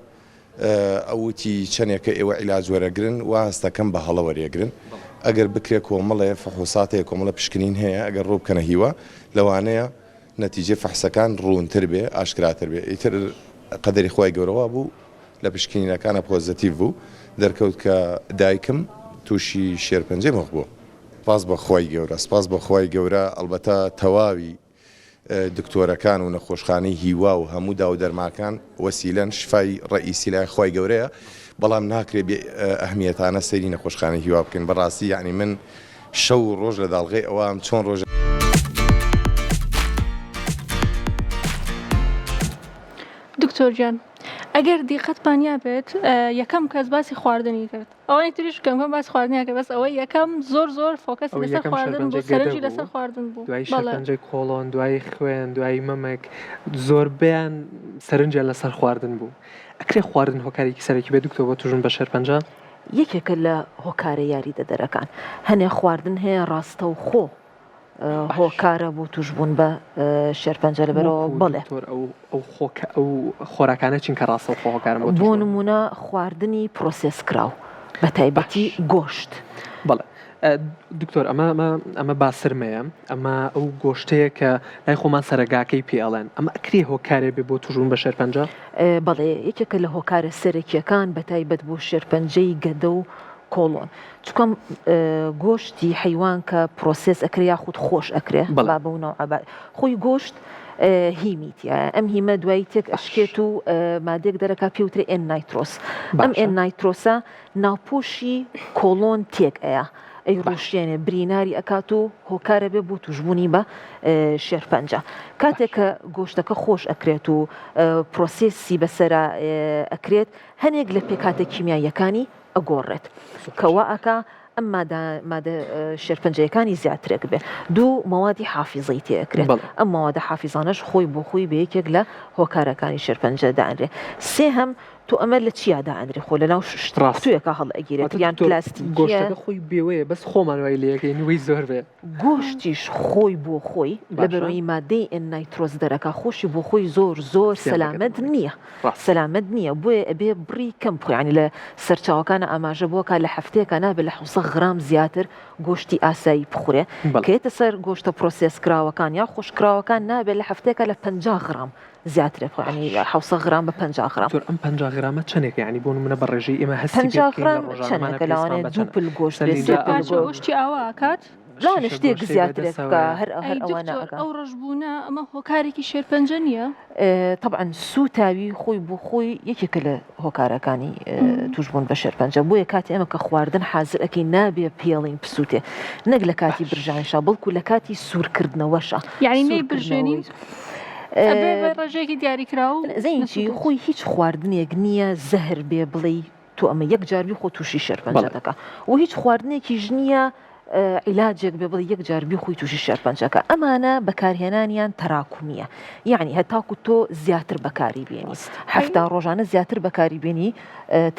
ئەوتی چەندێکە ئێوە عیلاج وەرەگرن و هەستەکەم بە هەڵە وەرێگرن ئەگەر بکرێ کۆمەڵێ فەحوساتەیە کۆمەڵە پشکنین هەیە ئەگەر ڕوو بکەنە هیوە لەوانەیە نەتیجە فەحسەکان ڕوونتر بێ ئاشکراتر بێ ئیتر قەدەری خوای گەورەوە بوو لە پشکنینەکانە پۆزتیڤ بوو دەرکەوت کە دایکم تووشی شێرپەنجەی مۆخ بوو. سپاس بە خوای گەورە سپاس بە خوای گەورە ئەلبەتە تەواوی دکتۆرەکان و نەخۆشخانەی هیوا و هەموو داو دەرماکان وەسیلەن شفای ڕئیسی لای خوای گەورەیە بەڵام ناکرێت بێ ئەهمیەتانە سەیری نەخۆشخانەی هیوا بکەین بەڕاستی یعنی من شەو ڕۆژ لە داڵغەی ئەوام چۆن ڕۆژ دکتۆر گیان ئەگەر دیقەتمانیا بێت یەکەم کەس باسی خواردنی کرد ئەوەی تریش کەم باسی خواردنیاکە بەس ئەوەی یەکەم زۆر فۆکەس لەسەر خواردن بوو سەرنجی لەسەر خواردن بوو دوای شێرپەنجەی کۆڵۆن دوای خوێن دوای مەمێک زۆربیان سەرنجیان لەسەر خواردن بوو ئەکرێ خواردن هۆکارێکی سەرەکی بێ دکتۆر بۆ توژن بە شێرپەنجە یەکێکە لە هۆکارە یاری دەدەرەکان هەنێ خواردن هەیە ڕاستە و خۆ هۆکارە بۆ توشبوون بە شێرپەنجە لەبەرەوە بڵێ ئەو خۆراکانە چین کە ڕاستە و خۆ هۆکارن بۆ نمونە خواردنی پرۆسس کراو بە تایبەتی گۆشت. بەڵێ دکتۆر ئەمە باسرمەیە ئەمە ئەو گۆشتەیە کە لای خۆمان سەرگاکەی پێڵێن ئەمە ئەکری هۆکارێ بێ بۆ توژون بە شێرپەنجە؟ بەڵێ یەکێکە لە هۆکارە سەرەکیەکان بە تایبەت بۆ شێرپەنجەی گەدە و کۆڵۆن چکەم گۆشتی حیوان کە پرۆسس ئەکرێ یاخود خۆش ئەکرێ با بەونەوە خۆی گۆشت هیمیتە ئەم هیمە دوایی تێک ئەشکێت و مادێک دەرەکا پێوترێ ئێن نایترۆس ئەم ئێن نایترۆسە ناوپۆشی کۆڵۆن تێک ئەیە ئەی ڕۆشتێنێ بریناری ئەکات و هۆکارە بێ بۆ توژبوونی بە شێرپەنجە کاتێک کە گۆشتەکە خۆش ئەکرێت و پرۆسسی بەسەرا ئەکرێت هەنێک لە پێکاتە کیمیاییەکانی ئەگۆڕێت کەوا ئەکا ئەم مادە شێرپەنجەکانی زیاترێک بێ دوو مەوادی حافیزەی تێکرێت ئەم مەوادە حافیزانەش خۆی بۆ خۆی بە یەکێک لە هۆکارەکانی شێرپەنجە دانرێ سێ هەم تو ئەمە لە چیادا ئەندری خۆ لە ناو شتێکە هەڵ ئەگیرێت یان پلاستیک گۆشتەکە خۆی بێوەیە بەس خۆمانوای لەکەی نوێی زۆر بێ گۆشتیش خۆی بۆ خۆی لەبەرەوەی مادەی ئەن نایترۆز دەرەکە خۆشی بۆ خۆی زۆر سەلامەت نییە بۆیە ئەبێ بڕی کەم بخۆیانی لە سەرچاوەکانە ئاماژە بۆکە لە هەفتەیەکە نابێت لە 700 غرام زیاتر گۆشتی ئاسایی بخورێ کێتە سەر گۆشتە پرۆسس کراوەکان یا خۆشکراوەکان نابێت لە هەفتەیەکە لە 50 غرام زیاتر ینی 700 غرام بە 50 غرام ئەم 50 غرامە چنێک ینی بۆ منە بە ڕێژەی ئێمە هەستی 50 غرام چەندێکە لەوانێت دوو پل گۆشت گۆشتی ئاوا ئاکات لاوانە شتێک زیاترێک بکە هەر ئەوانە ئەو ڕژبوونە ئەمە هۆکارێکی شێرپەنجە نییە؟ طبعا سوتاوی خۆی بۆ خۆی یەکێکە لە هۆکارەکانی توشبوون بە شێرپەنجە بۆیە کاتی ئەمە کە خواردن حازر ئەەکەی نابێ پێڵین پسووتێ نەک لە کاتی برژانشا بەڵکو لە کاتی سوورکردنەوەشە یعنی نەی برژێنین ڕێژێکی دیاریکراوە زەینی خۆی هیچ خواردنێک نییە زەهر بێ بڵێ تو ئەمە یەک جاربی خۆ تووشی شێرپەنجە دەکە و هیچ خواردنێکی ژنیە عیلاجێک بێ بڵێ یەک جاربی خۆی تووشی شێرپەنجەکە ئەمانە بەکارهێنانیان تەراکومیە یعنی هەتاکو تۆ زیاتر بەکاری بێنی هەفتا ڕۆژانە زیاتر بەکاری بێنی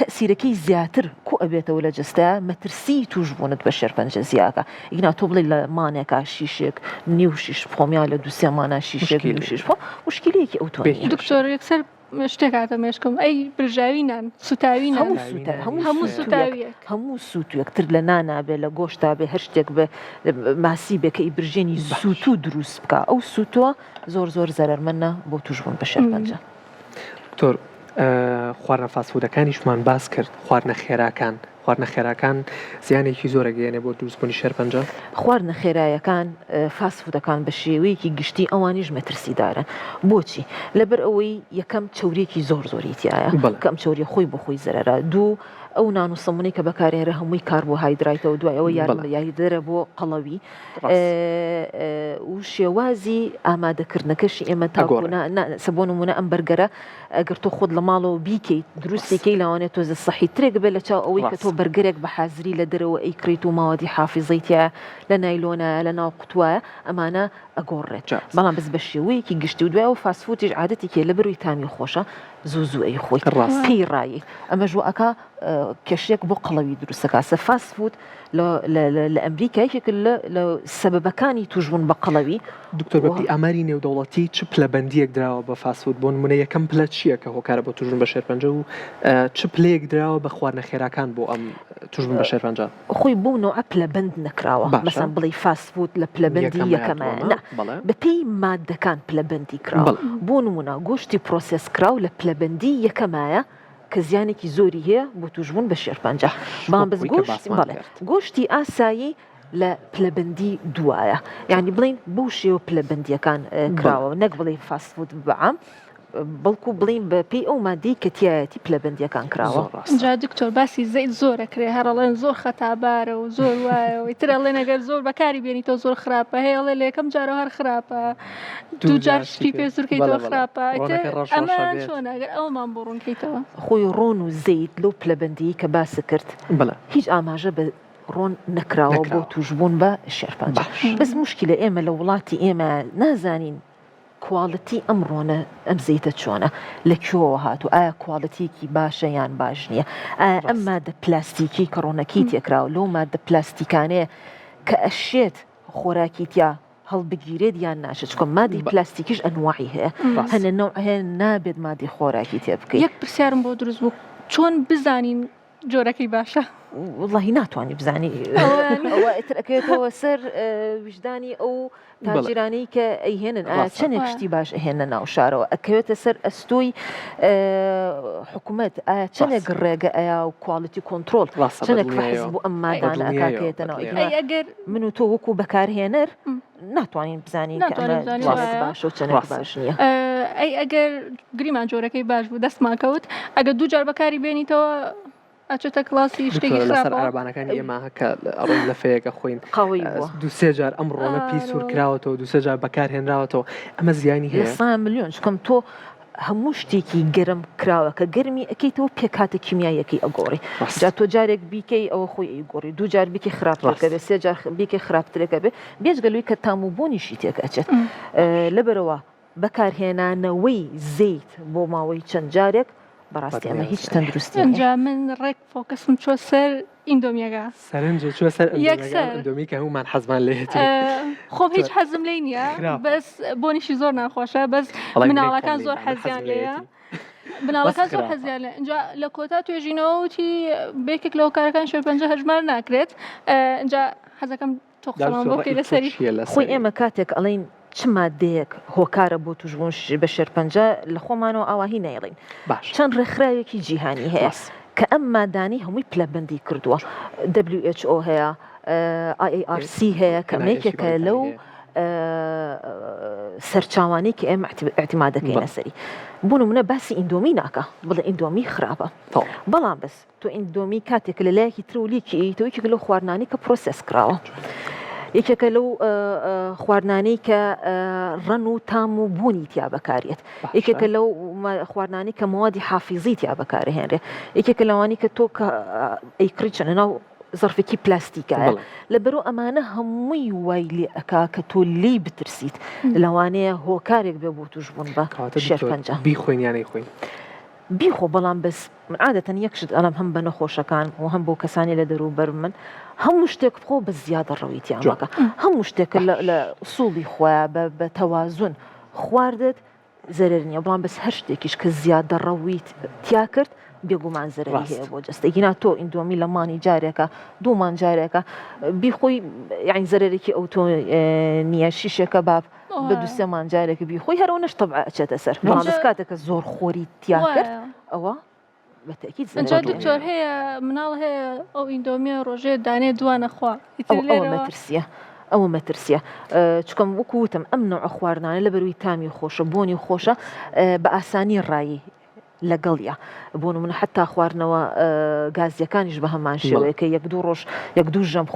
تەسیرەکەی زیاتر کو ئەبێتەوە لە جستە مەترسی توشبوونت بە شێرپەنجە زیاکە ئینا تۆ بڵێ لە مانێکا شیشێک نیو شیش فۆمیا لە دووسێمانە شیشێک شیش مشکلەیەکی ئەو تۆ دکتۆر یەکسەر شتێک هاتە مێشکم ئەی برژاوینان سوتاوینان هەموو سووت یەکتر لە نانابێ لە گۆشتا بێ هەر شتێک بە ماسی بێ کە ئی برژێنی سووت و دروست بکە ئەو سووتوە زۆر زەرمەنە بۆ توشبوون بە شێرپەنجە. دکتۆر خواردنە فاستفودەکانیشمان باس کرد خواردنە خێراکان خواردنە خێراکان زیانێکی زۆرە گەیەنێ بۆ دروستبوونی شێرپەنجە؟ خواردنە خێرایەکان فاستفودەکان بە شێوەیەکی گشتی ئەوانیش مەترسیدارن. بۆچی؟ لەبەر ئەوەی یەکەم چەورێکی زۆری تایە کەم چەوری خۆی بۆ خۆی زەرەرە. دوو ئەو نان و سەمونەی کە بەکارێنرە هەمووی کاربۆهایدرایتەوە دوای ئەوە یاریدەرە بۆ قەڵەوی و شێوازی ئامادەکردنەکەشی ئێمە سەبۆ نمونە ئەم بەرگەرە ئەگەر تۆ خۆت لە ماڵەوە بیکەیت دروستێکەی لەوانێت تۆزە سەحیترێک بێت لە چاو ئەوەی کە تۆ بەرگەرێک بە حازری لە دەرەوە ئەیکڕیت و ماوەدی حافیزەیتە لە نایلۆنە لە ناو قوتوایە ئەمانە ئەگۆڕێت. بەڵام بەس بە شێوەیەکی گشتی و دوای و فاسفوتیش عادەتی کێ لە بەروی تامی خۆشە زوو ئەی خۆی پێی ڕایی ئەمە ژوئەکە کێشێک بۆ قەڵەوی دروستەکە. فاسفوت لە ئەمریکایەکێک لە سەبەبەکانی توشبوون بە قەڵەوی. دکتۆر بەپی ئاماری نێودەوڵەتی چ پلەبەندیەک دراوە بە فاسفوت بۆ نمونە یەکەم پلە چییە کە هۆکارە بۆ توشبوون بە شێرپەنجە و چ پلەیەک دراوە بە خواردنە خێراکان بۆ ئەم توشبوون بە شێرپەنجە؟ خۆی بۆ نوع پلەبەند نەکراوە. مەسەن بڵێ فاسفوت لە پلەبەندی یەکەمە بەپێی مادەکان پلەبەندی کراوە. بۆ نمونە گۆشتی پرۆسس کراو لە پلەبەندی یەکەمایە کە زیانێکی زۆری هەیە بۆ توشبوون بە شێرپەنجە. بەڵام بەس گۆشتی ئاسایی لە پلەبەندی دوایە، یعنی بڵین بۆ شێوە پلەبەندیەکان کراوە، نەک بڵێ فاسفوت بەعام بەڵکو بڵین بە پێی ئەو مادەی کە تایەتی پلەبەندیەکان کراوە. جا دکتۆر باسی زەیت زۆرەکرێ هەرڵێن زۆر خەتابارە و زۆر وایە ترەڵێ نەگەر زۆر بەکاری بێنیتەوە زۆر خراپە هەیەڵێ لە یەکەم جارە هەر خراپە دوو جار شتی پێ سوورکەیتەوە خراپە ئەمە چۆن ئەگەر ئەومان بۆ ڕوونکەیتەوە. خۆی ڕۆن و زەیت لەو پلەبەندی کە باس کرد هیچ ئاماژە بە ڕۆن نەکراوە بۆ توشبوون بە شێرپەنجە. بەس موشکیلە ئێمە لە وڵاتی ئێمە نازانین کواڵەتی ئەم ڕۆنە ئەم زەیتە چۆنە لەکوێوە هاتو، ئایا کواڵەتیەکی باشە یان باش نییە، ئایا ئەم مادە پلاستیکی کە ڕۆنەکی تێکراوە لەو مادە پلاستیکانەیە کە ئەشێت خۆراکی تیا هەڵبگیرێت یان ناشێت، چکۆ مادی پلاستیکیش ئەنواعی هەیە هەنە نەوع هەیە نابێت مادی خۆراکی تێ بکەیت. یەک پرسیارم بۆ دروست بوو چۆن بزانین جۆرەکەی باشە؟ واللهی ناتوانانی بزانی ئەوە ئەکەوێتەوە سەر وجدانی ئەو تاجرانەی کە ئەیهێنن چەندێک شتی باش ئەهێنە ناو شارەوە، ئەکەوێتە سەر ئەستۆی حکوومەت ئایا چەندێک ڕێگە ئەیا و کواڵیتی کۆنتترۆل چەندێک فەحز بوو ئەم مادانە ئەکاتێتەوە. ئەگەر من و تۆ وەکو بەکارهێنەر ناتوانین بزانین باشە و چەندێک باش نییە. ئەی ئەگەر گریمان جۆرەکەی باش بوو دەستمان کەوت ئەگەر دوو جار بەکاری بێنیتەوە ئەچێتە کلاسی شتێکی لەسەر عەرەبانەکانی ئێمە کە ڕۆی لە فەیەکە خۆین دو سێ جار ئەم ڕۆنە پێی سوور کراوەتەوە دو سێ جار بەکارهێنراوەتەوە ئەمە زیانی هەیە 100 ملیۆن چکەم تۆ هەموو شتێکی گەرم کراوە کە گەرمی ئەەکەیتەوە پێکاتە کیمیایەکی ئەگۆڕی جا تۆ جارێک بیکەی ئەوە خۆی ئەیگۆڕی دوو جار بیکەی خراپەکە بێ سێ جار بیکەی خراپترێکە بێ بێجگەلووی کە تاموبوونیشی تێک ئەچێت لەبەرەوە بەکارهێنانەوەی زەیت بۆ ماوەی چەند جارێک بەڕاستی ئەمە هیچ تەندروستی ئەنجا من ڕێک فۆکەسم چۆ سەر ئیندۆمیەکە سەرنجە چوە سەر ئیندۆمی کە هەمومان حەزمان لێت خۆم هیچ حەزم لێ نییە بەس بۆنیشی زۆر ناخۆشە بەس مناڵەکان زۆر حەزیان لێیە بناڵەکان زۆر حەزیان لێ اینجا لە کۆتا توێژینەوەتی بێکێک لە هۆکارەکان شێرپەنجە هەژمار ناکرێت اینجا حەزەکەم تۆقسەمان بۆ بکەی لەسەری خۆی ئێمە کاتێک ئەڵین چ مادەیەک هۆکارە بۆ توشبوون بە شێرپەنجە لە خۆمانەوە ئاواهی نایڵین چەند ڕێکخراوێکی جیهانی هەیە کە ئەم مادانی هەمووی پلەبەندی کردووە WHO هەیە IARC هەیە کە مێکێکە لەو سەرچاوانی کە ئێمە ئەعتیمادەکەی لەسەری بوون منە باسی ئیندۆمی ناکە بڵێ ئیندۆمی خراپە بەڵام بەس تۆ ئیندۆمی کاتێک لە لایەکی ترۆلیکی تۆیەکێک لەو خواردنانی کە پرۆسس کراوە یەکێکە لەو خواردنانەی کە ڕەن و تام و بوونی تیا بەکارێت یەکێکە لەو خواردنانی کە موادی حافیزی تیا بەکارهێنرێ یەکێکە لەوانی کە تۆ ئەیکڕی چەنە ناو زەرفێکی پلاستیکایە لەبەرۆ ئەمانە هەمووی وای لێ ئەکا کە تۆ لی بترسیت لەوانەیە هۆکارێک بێ بۆ توشبوون بە شێرپەنجە بیخۆین یانەی خۆین بیخۆ بەڵام بەس عادەتەن یەکشت ئەڵام هەم بە نەخۆشەکان و هەم بۆ کەسانی لە دەروبەر من هەموو شتێک بخۆ بە زیادە ڕەویتیانمەکە هەموو شتێکە لە ئوسوڵی خۆیان بە تەوازون خواردت زەرەر نییە بەڵام بەس هەر شتێکیش کە زیادە ڕەویت تیا کرد بێگومان زەرەری هەیە بۆ جەستێکینا تۆ ئیندۆمی لە مانی جارێکە دوومان جارێکە بیخۆی یعنی زەرێکی ئەو تۆ نییە شیشێکە باب بە دو سێمان جارێکە بیخۆی هەرەوە نەش تەبع ئەچێتە سەر بەڵام بەس کاتێکە زۆر خۆری تیا کرد ئەوە بەتەکیید ئەجا دکتۆر هەیە مناڵ هەیە ئەو ئیندۆمیە ڕۆژێ دانێ دوانەخوا ئەوە مەترسیە چکەم وەکو وتم ئەم نوع خواردنانە لە بەروی تامی خۆشە بۆنی خۆشە بە ئاسانی ڕایی لەگەڵە بۆ نمونە حتا خواردنەوە گازیەکانیش بە هەمان شێوەیە کە یەک دوو ڕۆژ یەک دوو ژەم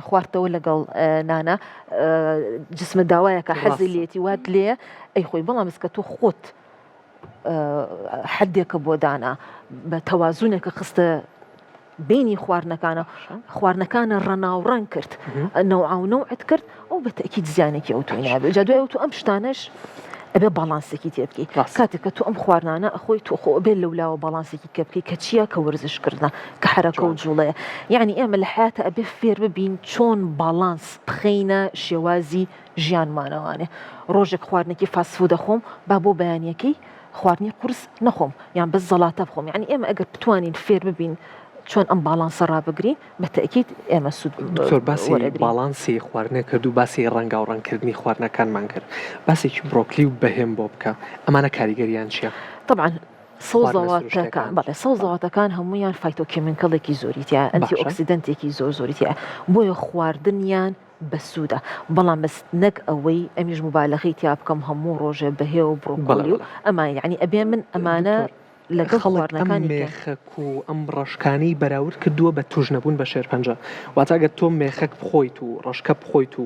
خواردەوە لەگەڵ نانە جسمە داوایە کە حەزی لێتی وات لێ ئەی خۆی بەڵام کە تۆ خۆت حدێکە بۆ دانا بە تەوازونێکە خستە بینی خواردنەکانە ڕەناوڕەن کرد نەوعات کرد ئەو بە تەکیید زیانێکی ئەو توی نابێت جا دوای ئەو تو ئەم شتانەش ئەبێ باڵانسێکی تێ بکەیت کاتێک کە تو ئەم خواردانە ئەخۆی تۆ خۆ بێت لەولاوە باڵانسێکی کە بکەیت کە چییە کە وەرزشکردنە کە حرەکە و جوڵەیە یعنی ئێمە لە حیاتە ئەبێ فێر ببین چۆن باڵانس بخەینە شێوازی ژیانمانەوانێ ڕۆژێک خواردنێکی فاسفود دەخۆم با بۆ بەیانیەکەی خواردنی قورس نەخۆم یان بەس زەڵاتە بخۆم یعنی ئێمە ئەگەر بتوانین فێر ببین چۆن ئەم باڵانسە ڕابگرین بە تەکیید ئێمە سود دکتۆر باسی باڵانسی خواردنە کرد و باسی ڕەنگا و ڕەنکردنی خواردنەکانمان کرد باسێکی بڕۆکلی و بەهێم بۆ بکە ئەمانە کاریگەریان چییە؟ طبعا سەوزەواتەکان هەمویان فایتۆکیمنکەڵێکی زۆریتە ئەنتی ئۆکسیدنتێکی زۆریتە بۆیە خواردنیان بەسوودە بەڵام بەس نەک ئەوەی ئەمیش مبالغەی تیا بکەم هەموو ڕۆژێ بەهێ و بڕۆکۆلی و ئەمان یعنی ئەبێ من ئەمانە لەگەڵ خواردنەکانی مێخەک و ئەم ڕەشکانی بەراورد کردووە بە توش نەبوون بە شێرپەنجە واتە ئەگەر تۆ مێخەک بخۆیت و ڕەشکە بخۆیت و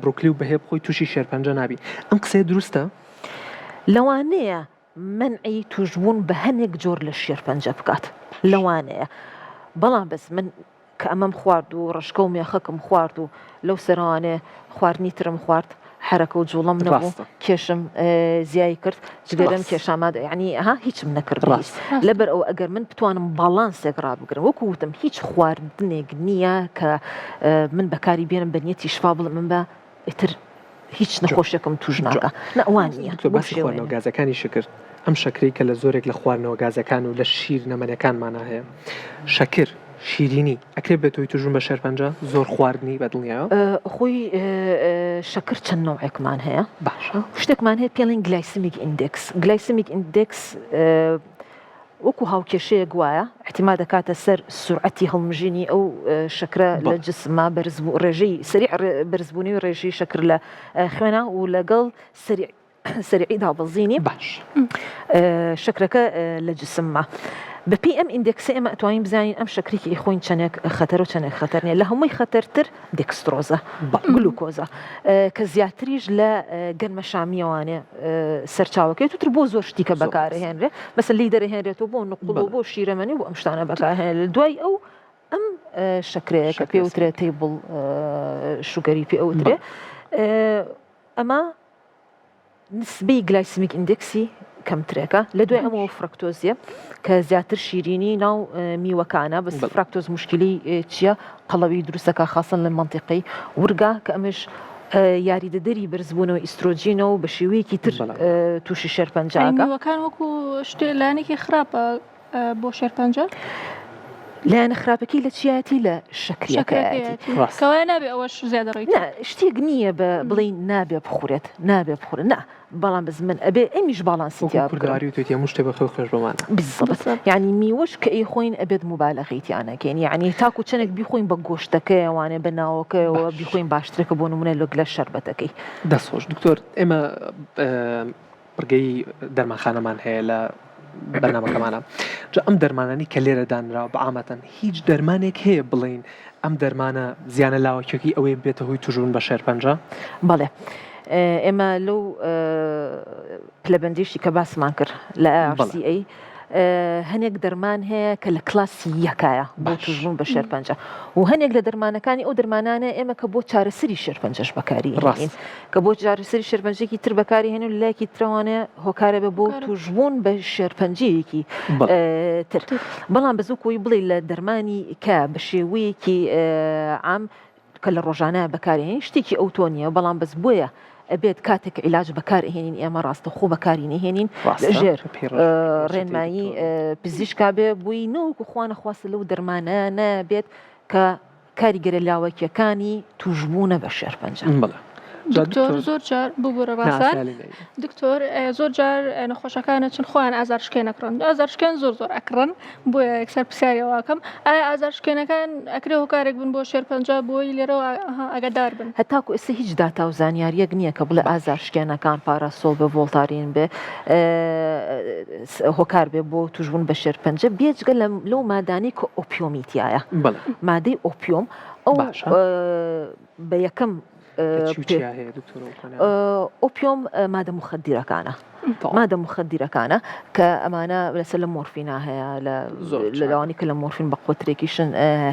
بڕۆکلی و بەهێ بخۆی تووشی شێرپەنجە نابی ئەم قسەیە دروستە؟ لەوانەیە منعی توشبوون بە هەنێک جۆر لە شێرپەنجە بکات لەوانەیە بەڵام بەس من کە ئەمەم خوارد و ڕەشکە و مێخەکم خوارد و لەو سەرانێ خواردنی ترم خوارد حرەکە و جوڵم نەبوو کێشم زیایی کرد جگەرم کێشامادە یعنی هیچم نەکرد لەبەر ئەو ئەگەر من بتوانم باڵانسێک ڕابگرم وەکو وتم هیچ خواردنێک نییە کە من بەکاری بێنم بە نیەتی شفا بڵم من بە ئیتر هیچ نەخۆشیەکەم توش ناکە نەوان نییە باسی خواردنەوە گازەکانی شکرد ئەم شەکرەی کە لە زۆرێک لە خواردنەوە گازەکان و لە شیر نەمەنەکانمانە هەیە شەکر شیرینی ئەکرێت بێت تۆی توژون بە شێرپەنجە زۆر خواردنی بەدڵنیایە خۆی شەکر چەند نوعێکمان هەیە باشە شتێکمان هەیە پێڵین گلایسمیک ئیندێکس وەکو هاوکێشەیە گوایە احتیما دەکاتە سەر سورعەتی هەڵمژینی ئەو شەکرە لە جسمە ڕێژەی سریع بەرزبوونی و ڕێژەی شەکر لە خوێنە و لەگەڵ سریعی دابەزینی باش شەکرەکە لە جسمە بە پێی ئەم ئیندێکسە ئێمە ئەتوانین بزانین ئەم شەکرێکی ئیخۆین چەندێک خەتەر و چەندێک خەتەر نیە لە هەمووی خەتەرتر دێکسترۆزە گلوکۆزە کە زیاتریش لە گەنمە شامیەوانێ سەرچاوەکەی توتر بۆ زۆر شتی کە بەکارهێنرێ مەسەن لی دەرەهێنرێتەوە بۆ نقڵ و بۆ شیرەمەنی و ئەم شتانە بەکارهێنێت لە دوای ئەو ئەم شەکرەیە کە پێوترێت تیبڵ شوگەری پێوترێ ئەمە نسبەی گلایسمیک ئیندێکسی کەمترێکە لە دوای ئەمەوە فرکتۆزیە کە زیاتر شیرینی ناو میوەکانە بەس فرکتۆز مشکلی چییە قەڵەوی دروستەکە خاصن لە منطقەی ورگا کە ئەمش یاریدەدەری بەرزبوونەوە ئیسترۆجینەوە و بە شێوەیەکی تر تووشی شێرپەنجەکە میوەکان وەکو شتێ لایەنێکی خراپە بۆ شێرپەنجە لایەنە خراپەکەی لە چیاتی لە شەکرەکەیەتی کەوایە نابێ ئەوەش زیادە ڕێیت شتێک نییە بە بڵێ نابێ بخورێت نا بەڵام بز من ئەبێ ئەمیش باڵانسیتیا بکاری و توێتی هەموو شتێ بەخێو خوێش بمانە بالضبط یعنی میوەش کە ئەیخۆین ئەبێت مبالغەیتیانەکەین یعنی تاکو چەندێک بیخۆین بە گۆشتەکەیەوانێ بە ناوەکەیەوە بیخۆین باشترێکە بۆ نمونە لە شەربەتەکەی دەستخۆش دکتۆر ئێمە بڕگەی دەرمانخانەمان هەیە لە بەرنامەکەمانە ئەم دەرمانانی کە لێرە دانراوە بەعامەتەن هیچ دەرمانێک هەیە بڵین ئەم دەرمانە زیانە لاوەکێکی ئەوەی بێتە هۆی توژون بە شێرپەنجە بەڵێ ئێمە لەو پلەبەندیشی کە باسمان کرد لە RCA هەنێک دەرمان هەیە کە لە کلاسی یەکایە بۆ توژبوون بە شێرپەنجە و هەنێک لە دەرمانەکانی ئەو دەرمانانە ئێمە کە بۆ چارەسەری شێرپەنجەش بەکاری هێنین کە بۆ چارەسەری شێرپەنجێکی تر بەکاری هێنین و لایەکی ترەوانێ هۆکارە بە بۆ توژبوون بە شێرپەنجەیەکی تر بەڵام بەزووکۆی بڵێ لە دەرمانی کە بە شێوەیەکی عام کە لە ڕۆژانە بەکارهێنین شتێکی ئەوتۆنیە بەڵام بەس بۆیە ئەبێت کاتێک عیلاج بەکارهێنین ئێمە ڕاستە خۆ بەکاری نەهێنین لەژێر ڕێنمایی پزیشکا بێ بووی نەوەکو خوا نەخواستە لەو دەرمانە نەبێت کە کاریگەرە لاوەکیەکانی توژبوونە بە شێرپەنجە دکتۆر زۆر جار ببوورە ڕاستان دکتۆر زۆر جار نەخۆشەکانە چون خۆیان ئازارشکێن نەکڕن ئازارشکێن زۆر ئەکڕن بۆیە یەکسەر پرسیاریەوەکەم ئایا ئازارشکێنەکان ئەکرێ هۆکارێک بن بۆ شێرپەنجە بۆی لێرەوە ئەگەدار بن هەتاکو ئێستا هیچ داتا و زانیاریەک نییە کە بڵێ ئازارشکێنەکان پاراسۆڵ بە ڤۆڵتارین بێ هۆکار بێ بۆ توشبوون بە شێرپەنجە بێجگە لەو مادانی کە ئۆپیۆمیتیایە مادەی ئۆپیۆم ئەو بە یەکەم ئۆپیۆم مادە مخدرەکانە مادە مخدرەکانە کە ئەمانە لەسەر لە مۆرفینا هەیە لەوانی کە لە مۆرفین بە قوترێکیشن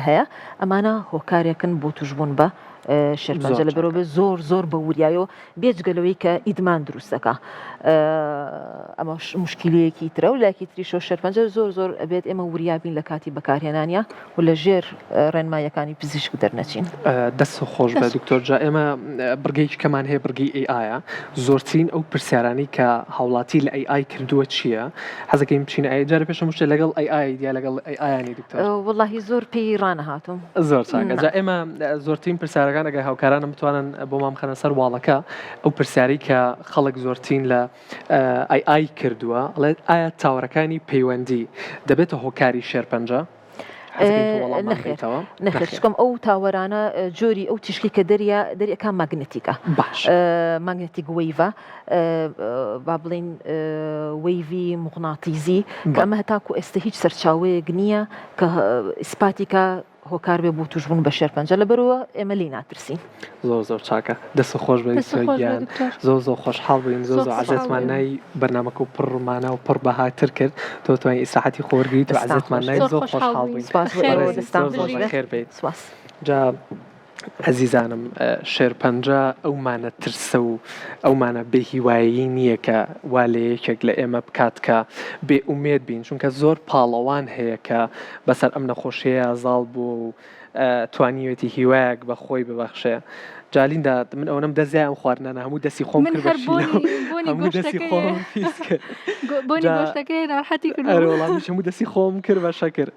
هەیە ئەمانە هۆکارێکن بۆ توشبوون بە شێرپەنجە لە بەرەوبێ زۆر بە وریایەوە بێجگەلەوەی کە ئیدمان دروستەکە ئەمە مشکلەیەکی ترە و لایەکی تریشۆ شێرپەنجە زۆر ئەبێت ئێمە وریابین لە کاتی بەکارهێنانیە و لە ژێر ڕێنمایەکانی پزیشک دەرنەچین دەست خۆش بە دکتۆر جا ئێمە بڕگەیەکی کەمان هەیە بڕگەی AI زۆرترین ئەو پرسیارانی کە هاوڵاتی لە AI کردووە چییە حەزەکەیم بچین AI جارە پێشە شتێ لەگەڵ AI یا لەگەڵ AI دکتۆر وەڵاهی زۆر پێی ڕانەهاتم زۆر چاکە جا ئێمە زۆرترین پرسیارەکان ئەگەر هاوکارانم بتوانن بۆ مام خەنە سەر واڵەکە ئەو پرسیاری کە خەڵک زۆرترین لە AI کردووە ئایا تاوەڕەکانی پەیوەندی دەبێتە هۆکاری شێرپەنجە نەخێشکم ئەو تاوەرانە جۆری ئەو تیشکی کە دەریەکە ماگنتیکە ماگنتیک وەیڤە با بڵین وەیڤی مغناتیزی کە ئەمە هەتاکو ئێستا هیچ سەرچاوەیەک نییە کە ئیسپاتیکە هۆکار بێ بۆ توشبوون بە شێرپەنجە لەبەرەوە ئێمە لی ناترسین زۆر چاکە دەست خۆش بێگیان زۆر خۆشحاڵ بووین زۆر عزتمان نای بەرنامەکە و پڕمانە و پڕ بەهاتر کرد تۆ توانین ئیساحەتی خۆرگیت و عزتمان نای زۆر خۆشحاڵ بووین خێر بێت جا عزیزانم شێرپەنجە ئەومانە ترسە و ئەومانە بێهیوایی نییە کە وا لە یەکێک لە ئێمە بکات کە بێ ئومێد بین چونکە زۆر پاڵەوان هەیە کە بەسەر ئەم نەخۆشیەیە ئازاڵ بوو و توانیوێتی هیوایەک بە خۆی ببەخشێ جالیندا من ئەوەم دەزیای ئەم خواردنانە هەموو دەستی خۆم کرد هەموو دەستی خۆم بۆنی گۆشتەکەی ناڕحەتی کرد وەڵامیش هەموو دەستی خۆم کرد بە شەکر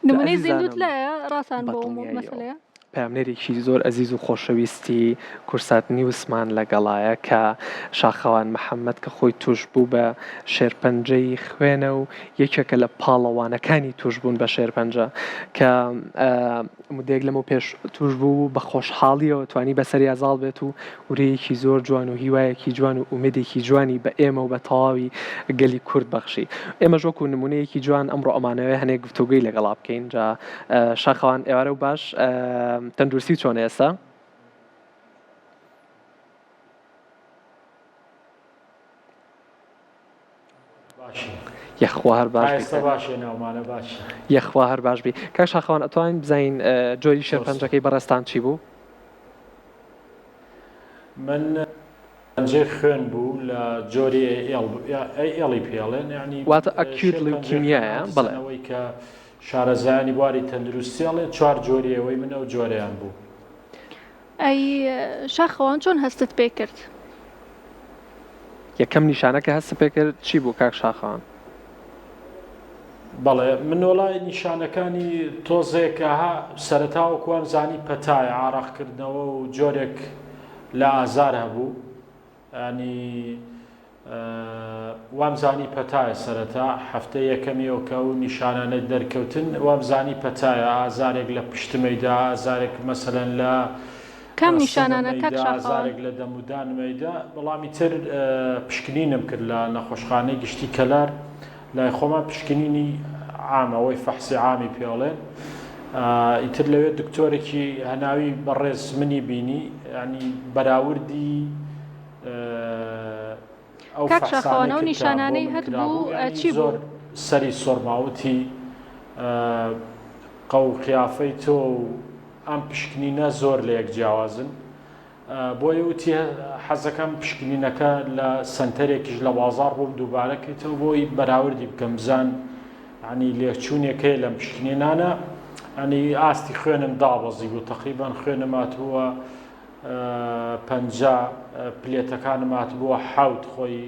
نمونەی زیندوت لایە ڕاستان بۆ مەسەلەیە پامنێرێکی زۆر ئەزیز و خۆشەویستی کورسات نیوسمان لەگەڵایە کە شاخەوان محەممەد کە خۆی توش بوو بە شێرپەنجەی خوێنە و یەکێکە لە پاڵەوانەکانی توشبوون بە شێرپەنجە کە مدێک لەمە پێش توش بوو بە خۆشحاڵیەوە توانی بەسەری ئازاڵ بێت و ورەیەکی زۆر جوان و هیوایەکی جوان و ئومێدێکی جوانی بە ئێمە و بە تەواوی گەلی کورد بەخشی ئێمە ژۆک و نمونەیەکی جوان ئەمڕۆ ئەمانەوەی هەنێک گفتوگوی لەگەڵا بکەین جا شاخەوان ئێوارە و باش تەندروستی چۆن ئێستا؟ یەخوا هەر باش بی کاک شاخەوان ئەتوانین بزانین جۆری شێرپەنجەکەی بەڕێستان چی بوو؟ من پەنجەی خوێن بوو لە جۆری ئێڵی پێڵێن یعنی واتە ئەکیوت لیوکیمیایە بەڵێ ئەوەی کە شارەزایانی بواری تەندروستیاڵێ چوار جۆریەوەی منە و جۆریان بوو. ئەی شاخەوان چۆن هەستت پێ کرد؟ یەکەم نیشانەکە هەست پێ کرد چی بوو کاک شاخەوان؟ بەڵێ من وەڵای نیشانەکانی تۆزێکە سەرەتاوەکوان زانی پەتایە ئاڕاقکردنەوە و جۆرێک لە ئازار هەبوو ینی وامزانی پەتایە سەرەتا هەفتە یەکەمیەوە کە و نیشانانە دەرکەوتن وامزانی پەتایە ئازارێک لە پشتمەیدا ئازارێک مەسەلەن لە کام نیشانانە ئازارێک لە دەمودانمەیدا بەڵامی تر پشکنینم کرد لە نەخۆشخانەی گشتی کەلار لای خۆمان پشکنینی عامەوەی فەحسی عامی پێڵێن ئیتر لەوێ دکتۆرێکی هەناوی بەڕێز منی بینی ینی بەراوردی ئەو فەحسانە و نیشانانەی هەت بوو چی بوو؟ سەری سۆرماوتی قەو قیافەی تۆ و ئەم پشکنینە زۆر لە یەک جیاوازن بۆیە وتی حەزەکەم پشکنینەکە لە سنتەرێکیش لە بازار بۆ دووبارەکەیتەوە بۆی بەراوردی بکەم بزان ینی لێکچوونێکەیە لەم پشکنینانە ئەنی ئاستی خوێنم دابەزی بوو تقریبان خوێنم هاتبووە 50 پلێتەکانم هاتبووە حەوت خۆی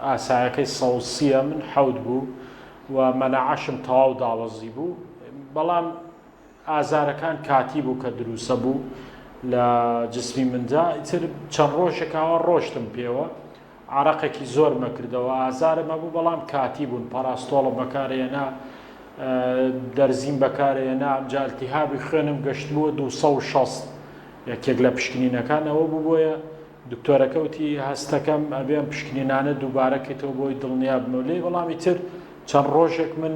ئاسایەکەی سەوسیە من حەوت بوو و مەنەعەشم تەواو دابەزی بوو بەڵام ئازارەکان کاتی بوو کە دروسە بوو لە جسمی مندا ئیتر چەند ڕۆژێکاوە ڕۆشتم پێوە عراقێکی زۆر مەکردەوە ئازارم هەبوو بەڵام کاتی بوون پاراستۆڵم بەکارێنا دەرزیم بەکارێنا جالتیهابی خوێنم گەشتبووە 260 یەکێک لە پشکنینەکانەوە بوو بۆیە دکتۆرەکەوتی هەستەکەم ئەبێم پشکنینانە دووبارەکەیتەوە بۆی دڵنیا بنەوە لێ بەڵامی تر چەند ڕۆژێک من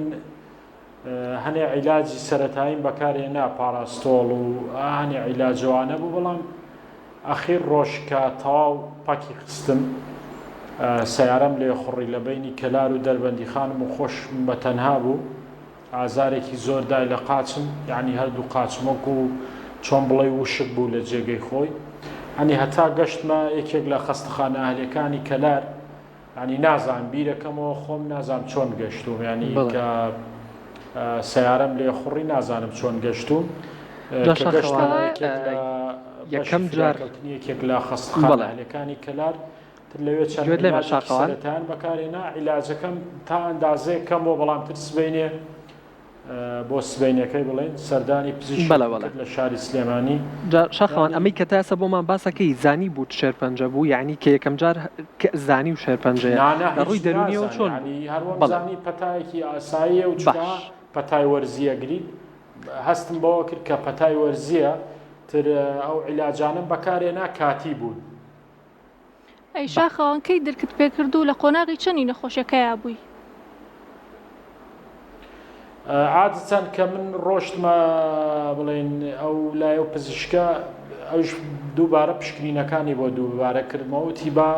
هەنێ عیلاجی سەرەتاییم بەکارێنا پاراستۆڵ و هەنێ عیلاجەوانە بوو بەڵام ئەخیر ڕۆژکە تەواو پاکی خستم سیارەم لێ خوڕی لە بینی کەلار و دەربەندی خانم و خۆشم بە تەنها بوو ئازارێکی زۆر دای لە قاچم یعنی هەردوو قاچمەک و چۆن بڵێ وشک بوو لە جێگەی خۆی ئەنی هەتا گەشتمە یەکێک لە خەستەخانە ئاهلەکانی کەلار ینی نازانم بیرەکەمەوە خۆم نازانم چۆن گەشتوم ینی کە سیارەم لێ خوڕی نازانم چۆن گەشتوم یەکەم جار یەکێک لە خەستەخانە ئاهلەکانی کەلار لەوێ چەندەتان بەکارێنا عیلاجەکەم تا ئەندازەیە کەمەوە بەڵام تر سبەینێ بۆ سبەینەکەی بڵێن سەردانی پزیشک لە شاری سلێمانی شاخەوان ئەمەی کە تاسە بۆمان باسەکەی زانی بوو شێرپەنجە بوو یعنی کە یەکەم جار زانی و شێرپەنجەیە ڕووی دەرونیەوە چۆن هەروەک زانی پەتایەکی ئاساییە و چکا پەتای وەرزیە گریت هەستم بەوە کرد کە پەتای وەرزیە تر ئەو عیلاجانم بەکارێنا کاتی بوون ئەی شاخەوان کەی دەرکت پێکرد و لە قۆناغی چەندی نەخۆشیەکەیە بووی عادەتەن کە من ڕۆشتمە بڵێن ئەو لایە و پزیشکە ئەوش دووبارە پشکنینەکانی بۆ دووبارە کردمەوەتی با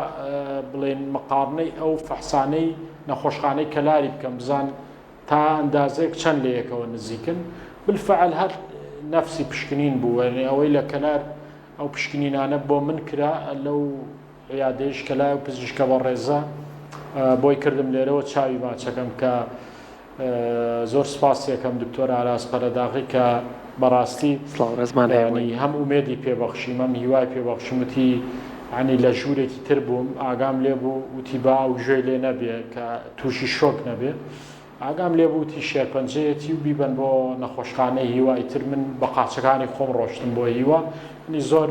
بڵێن مقارنەی ئەو فەحسانەی نەخۆشخانەی کەلاری بکەم بزان تا ئەندازەیەک چەند لە یەکەوە نزیکن بالفعل هەر نەفسی پشکنین بوو ئەوەی لە کەلار ئەو پشکنینانە بۆ من کرا لەو عیادەیەش کەلای و پزیشکە بە ڕێزە بۆی کردم لێرەوە چاوی ماچەکەم کە زۆر سپاس یەکەم دکتۆر ئاراس پەرەداغی کە بەڕاستی ڕێزمانەیە هەم ئومێدی پێبەخشیم هەم هیوای پێبەخشمتی عنی لە ژوورێکی تر بووم ئاگام لێ بوو وتی با و ژێ لێ نەبێ کە تووشی شۆک نەبێ ئاگام لێ بوو تی شێرپەنجەیەتی و بیبن بۆ نەخۆشخانەی هیوای تر من بە قاچەکانی خۆم ڕۆشتم بۆ هیوا زۆر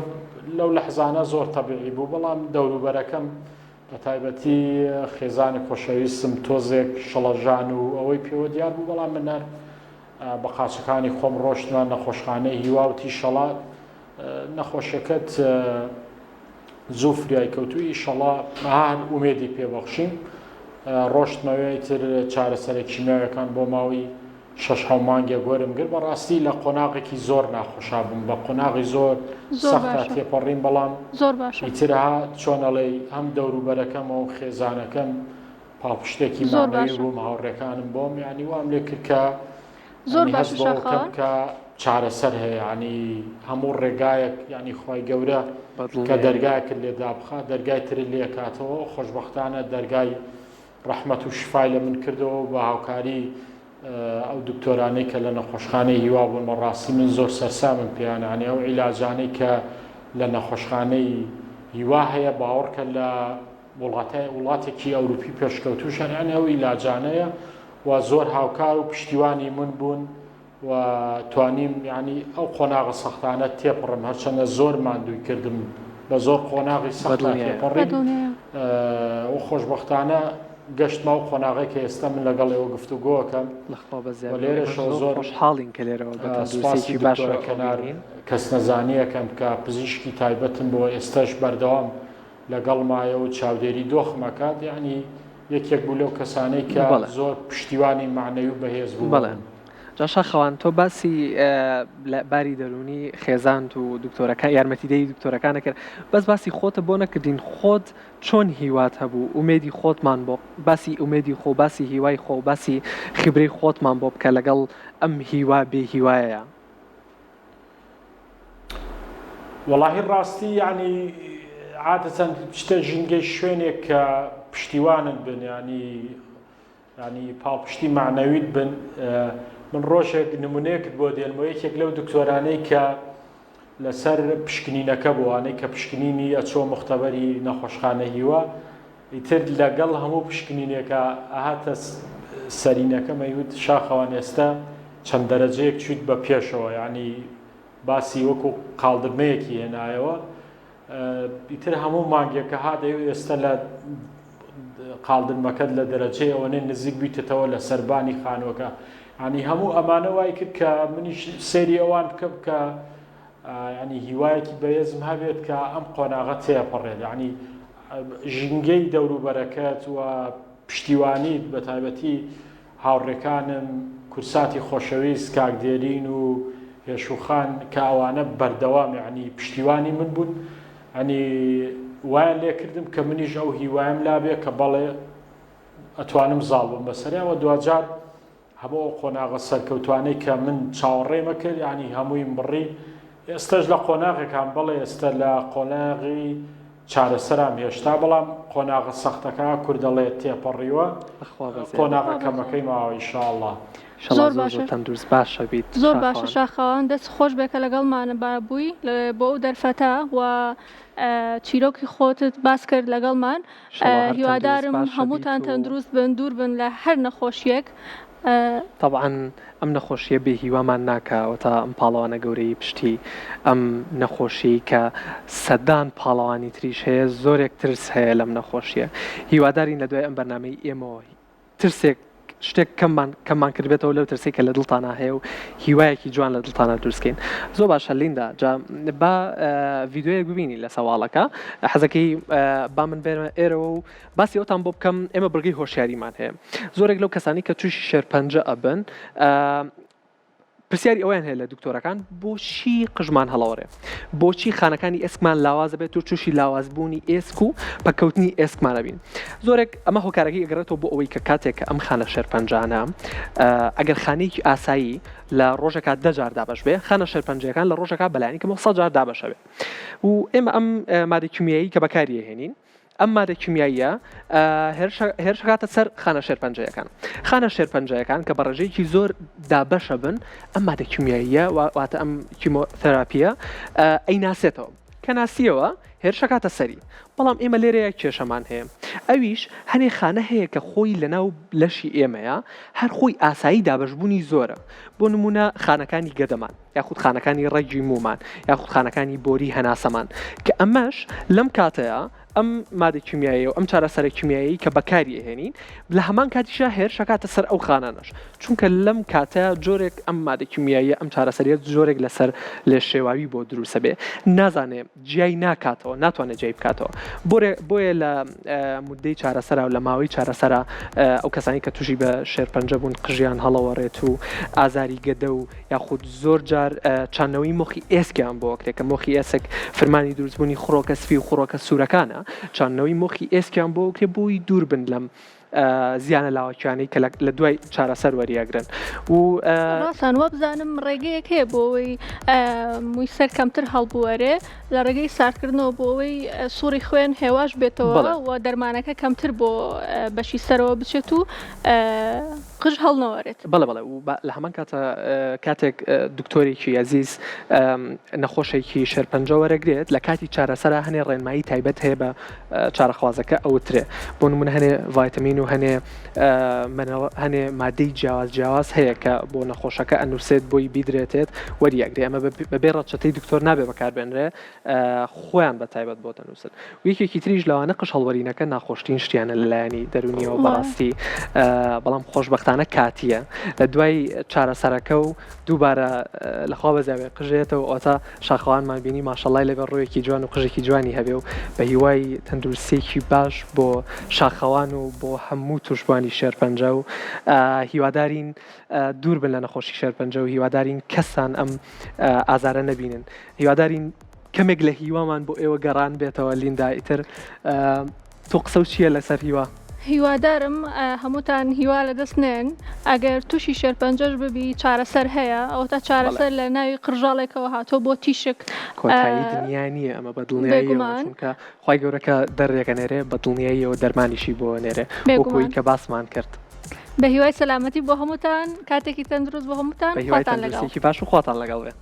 لەو لەحزانە زۆر تەبیعی بوو بەڵام دەوروبەرەکەم بە تایبەتی خێزانی خۆشەویستم تۆزێک شەڵەژان و ئەوەی پێوە دیار بوو بەڵام من هەر بە قاچەکانی خۆم ڕۆشتمان نەخۆشخانەی هیوا و تیشەڵات نەخۆشیەکەت زوو فریای کەوتوی ئیشەڵا هەر ئومێدی پێبەخشیم ڕۆشتمەوەی تر چارەسەرە کیمیاویەکان بۆ ماوەی 6 مانگێ گۆرم کرد بەڕاستی لە قۆناغێکی زۆر ناخۆشا بووم بە قۆناغی زۆر سەختا تێپەڕیم بەڵام ئیترها چۆنەڵێ هەم دەوروبەرەکەمەوە و خێزانەکەم پاپشتێکی مانەوی بووم هاوڕێکانم بۆم یعنی وام لێ کرد کە زۆر باشەکەم کە چارەسەر هەیە ینی هەموو ڕێگایەک ینی خی گەورە کە دەرگایەکرد لێدا بخە دەرگای تر لێکاتەوە خۆشببختانە دەرگای ڕەحمەت و شفای لە من کردەوە بە هاوکاری ئەو دکتۆرانەی کە لە نەخۆشخانەی هیوا بوون بەڕاستی من زۆر سەرسامم پێیانانی ئەو عیلاجانەی کە لە نەخۆشخانەی هیوا هەیە باوەڕکە لە وڵاتێکی ئەوروپی پێشکەوتوشان یانی ئەو عیلاجانەیە و زۆر هاوکار و پشتیوانی من بوون و توانیم ینی ئەو قۆناغە سەختانە تێپڕم هەرچەندە زۆر ماندووی کردم بە زۆر قۆناغی سەخت تێپەڕیم و خۆشببختانە گەشتما و قۆناغی کە ئێستا من لەگەڵ ئێوە گفتوگۆکەم لێرەشەوە زۆر خۆشحاڵین کە لێرەوە سپاسی باشە کەنار کەس نەزانیەکەم کە پزیشکی تایبەتم بۆ ئێستاش بەردەوام لەگەڵ مایە و چاودێری دۆخمەکات یعنی یەکێک بوو لەو کەسانەی کە زۆر پشتیوانی معنەوی و بەهێز بوو. جاشا خەوان تۆ باسی باری دەرونی خێزانت و دکتۆرەکان یارمەتیدەی دکتۆرەکانە کرد بەس باسی خۆتە بۆ نەکردین خۆت چۆن هیوات هەبوو ئومێدی خۆتمان بۆ باسی ئومێدی خۆ باسی هیوای خۆ باسی خبرەی خۆتمان بۆ بکە لەگەڵ ئەم هیوا بێ هیوایە وەڵاهی ڕاستی یعنی عادەتەن شتە ژینگەی شوێنێک کە پشتیوانت بن ینی پاڵپشتی معنەویت بن من ڕۆژێک نمونەیەکت بۆ دێنمەوە یەکێک لەو دکتۆرانەی کە لەسەر پشکنینەکە بۆوانەی کە پشکنینی ئەچۆ مختبەری نەخۆشخانە هیوا ئیتر لەگەڵ هەموو پشکنینێکە ئاهاتە سەرینەکە مەیوت شاخەوان ئێستا چەند دەرەجەیەک چیت بە پێشەوە ینی باسی وەکو قاڵدرمەیەکی هێنایەوە ئیتر هەموو مانگێکە هادەوێت ئێستا لە قاڵدرمەکەت لە دەرەجەی ئەوەنەی نزیک بیتەوە لە سەربانی خانووەکە ینی هەموو ئەمانە وای کرد کە منیش سێری ئەوان بکەم کە ینی هیوایەکی بەهێزم هەبێت کە ئەم قۆناغە تێپەڕێت ینی ژینگەی دەوروبەرەکەت و پشتیوانیت بە تایبەتی هاوڕێکانم کورساتی خۆشەویست کاکدێرین و هێشوخان کە ئەوانە بەردەوام ینی پشتیوانی من بوون ئەنی وایە لێکردم کە منیش ئەو هیوایم لابێ کە بەڵێ ئەتوانم زاڵ بم بەسەریەوە دوجار هەموو قۆناغە سەرکەوتوانەی کە من چاوەڕێمە کرد ینی هەموویم بڕی ئێستش لە قۆناغێکان بڵێ ئێستا لە قۆناغی چارەسەرام هێشتا بەڵام قۆناغە سەختەکە کوردەڵێت تێپەڕیوە قۆناغە کەمەکەی ماوە ئینشاءڵڵا زۆر باشە تەندروست باشە بیت زۆر باشە شاخەوان دەست خۆش بێکە لەگەڵمانە بابووی بۆ ئەو دەرفەتە و چیرۆکی خۆتت باس کرد لەگەڵمان هیوادارم هەمووتان تەندروست بن دوور بن لە هەر نەخۆشیەک طبعا ئەم نەخۆشیە بێ هیوامان ناکەوە تا ئەم پاڵەوانە گەورەی پشتی ئەم نەخۆشی کە سەدان پاڵەوانی تریش هەیە زۆرێک ترس هەیە لەم نەخۆشیە هیوادارین لە دوای ئەم بەرنامەی ئێمەوە ترسێک شتێک کەممان کردبێتەوە لەو ترسی کە لە دڵتانە هەیە و هیوایەکی جوان لە دڵتانە دروستکەین زۆر باشە لیندا با ڤیددیۆیەک ببینی لە سەواڵەکە حەزەکەی با من بێنە ئێرەوە و باسی ئەوتان بۆ بکەم ئێمە بڕگەی هۆشیاریمان هەیە زۆرێک لەو کەسانی کە تووشی شێرپەنجە ئەبن پرسیاری ئەویان هەیە لە دکتۆرەکان بۆچی قژمان هەڵەوەڕێ بۆچی خانەکانی ئێسکمان لاوازە بێت و تووشی لاوازبوونی ئێسک و پەکەوتنی ئێسکمانە بین زۆرێک ئەمە هۆکارەکەی ئەگەڕێتەوە بۆ ئەوەی کە کاتێک ئەم خانە شێرپەنجانە ئەگەر خانەیەکی ئاسایی لە ڕۆژێکا 10 جار دابش بێ خانە شێرپەنجەکان لە ڕۆژێکا بەلایانی کە 100 جار دابشە بێ و ئێمە ئەم مادە کیمیایی کە بەکاری هێنین ئەم مادە کیمیاییە هێرشەکاتە سەر خانە شێرپەنجەکان خانە شێرپەنجەکان کە بە ڕێژەیەکی زۆر دابەشە بن ئەم مادە کیمیاییە واتە ئەم کیمۆتەراپیە ئەیناسێتەوە کە ناسیەوە هێرشەکاتە سەری بەڵام ئێمە لێرەیە کێشەمان هەیە ئەویش هەنێ خانە هەیە کە خۆی لەناو لەشی ئێمەیە هەر خۆی ئاسایی دابشبوونی زۆرە بۆ نمونە خانەکانی گەدەمان یاخود خانەکانی ڕەگی مومان یاخود خانەکانی بۆری هەناسەمان کە ئەمەش لەم کاتەیە ئەم مادە کیمیایی و ئەم چارەسەرە کیمیایی کە بەکاری هێنین لە هەمان کاتیشە هێرشەکاتە سەر ئەو خانانەش چونکە لەم کاتە جۆرێک ئەم مادە کیمیایی ئەم چارەسەریت جۆرێک لەسەر لێ شێواوی بۆ دروستە بێ نازانێ جیای ناکاتەوە ناتوانێت جێی بکاتەوە بۆیە لە مودەی چارەسەرا و لە ماوەی چارەسەرا ئەو کەسانی کە تووشی بە شێرپەنجە بوون قژیان هەڵەوەڕێت و ئازاری گەدە و یاخود زۆر جار چانەوەی مۆخی ئێسکیان بۆ وەکرێت کە مۆخی ئێسک فەرمانی دروستبوونی خوڕۆکە سپی و خوڕۆکە سوورەکانە چانەوەی مۆخی ئێسکیان بۆ وەکرێ بۆی دوور بن لەم زیانە لاوەکیانەی کە لە دوای چارەسەر وەریەگرن و ڕاستان وە بزانم ڕێگەیەک هەیە بۆەوەی مووی سەر کەمتر هەڵبووەرێ لە ڕێگەی ساردکردنەوە بۆەوەی سووری خوێن هێواش بێتەوە و دەرمانەکە کەمتر بۆ بەشی سەرەوە بچێت و قژ هەڵنەوەرێت بەڵێ و لە هەمان کاتێک دکتۆرێکی عەزیز نەخۆشێکی شێرپەنجە وەرەگرێت لە کاتی چارەسەرا هەنێ ڕێنمایی تایبەت هەیە بە چارەخوازەکە ئەوترێ بۆ نمونە هەنێ ڤایتەمین و هەنێ مادەی جیاواز هەیە کە بۆ نەخۆشەکە ئەنووسێت بۆی بیدرێتێت وەریەگرێ ئەمە بەبێ ڕەچەتەی دکتۆر نابێ بەکاربێنرێ خۆیان بە تایبەت بۆ دەنووسن و یەکێکی تریش لەوانە قژ هەڵوەرینەکە ناخۆشترین شتیانە لەلایەنی دەرونیەوە بەڕاستی بەڵام خۆشبەختانە کاتیە لە دوای چارەسەرەکە و دووبارە لەخوا بەزیاوێ قژێتەوە ئۆتا شاخەوانمان بینی ماشەڵای لەبێ ڕۆیەکی جوان و قژێکی جوانی هەبێ و بە هیوای تەندروستێکی باش بۆ شاخەوان و بۆ هەموو توشبانی شێرپەنجە و هیوادارین دوور بن لە نەخۆشی شێرپەنجە و هیوادارین کەسان ئەم ئازارە نەبینن هیوادارین کەمێک لە هیوامان بۆ ئێوە گەڕان بێتەوە لیندا ئیتر تۆ قسە و چییە لەسەر هیوا هیوادارم هەمووتان هیوا لە دەست نێن ئەگەر تووشی شێرپەنجەش ببی چارەسەر هەیە ئەو تا چارەسەر لە ناوی قڕژاڵێکەوە هاتۆ بۆ تیشک کۆتایی دنیا نییە ئەمە بە دڵنیاییەوە چونکە خی گەورەکە دەرێکە نێرێ بە دڵنیاییەوە دەرمانیشی بۆ نێرێ بۆکۆی کە باسمان کرد بە هیوای سەلامەتی بۆ هەمووتان کاتێکی تەندروست بە هەمووتان خواتان لەگەڵ باش و خواتان لەگەڵ بێ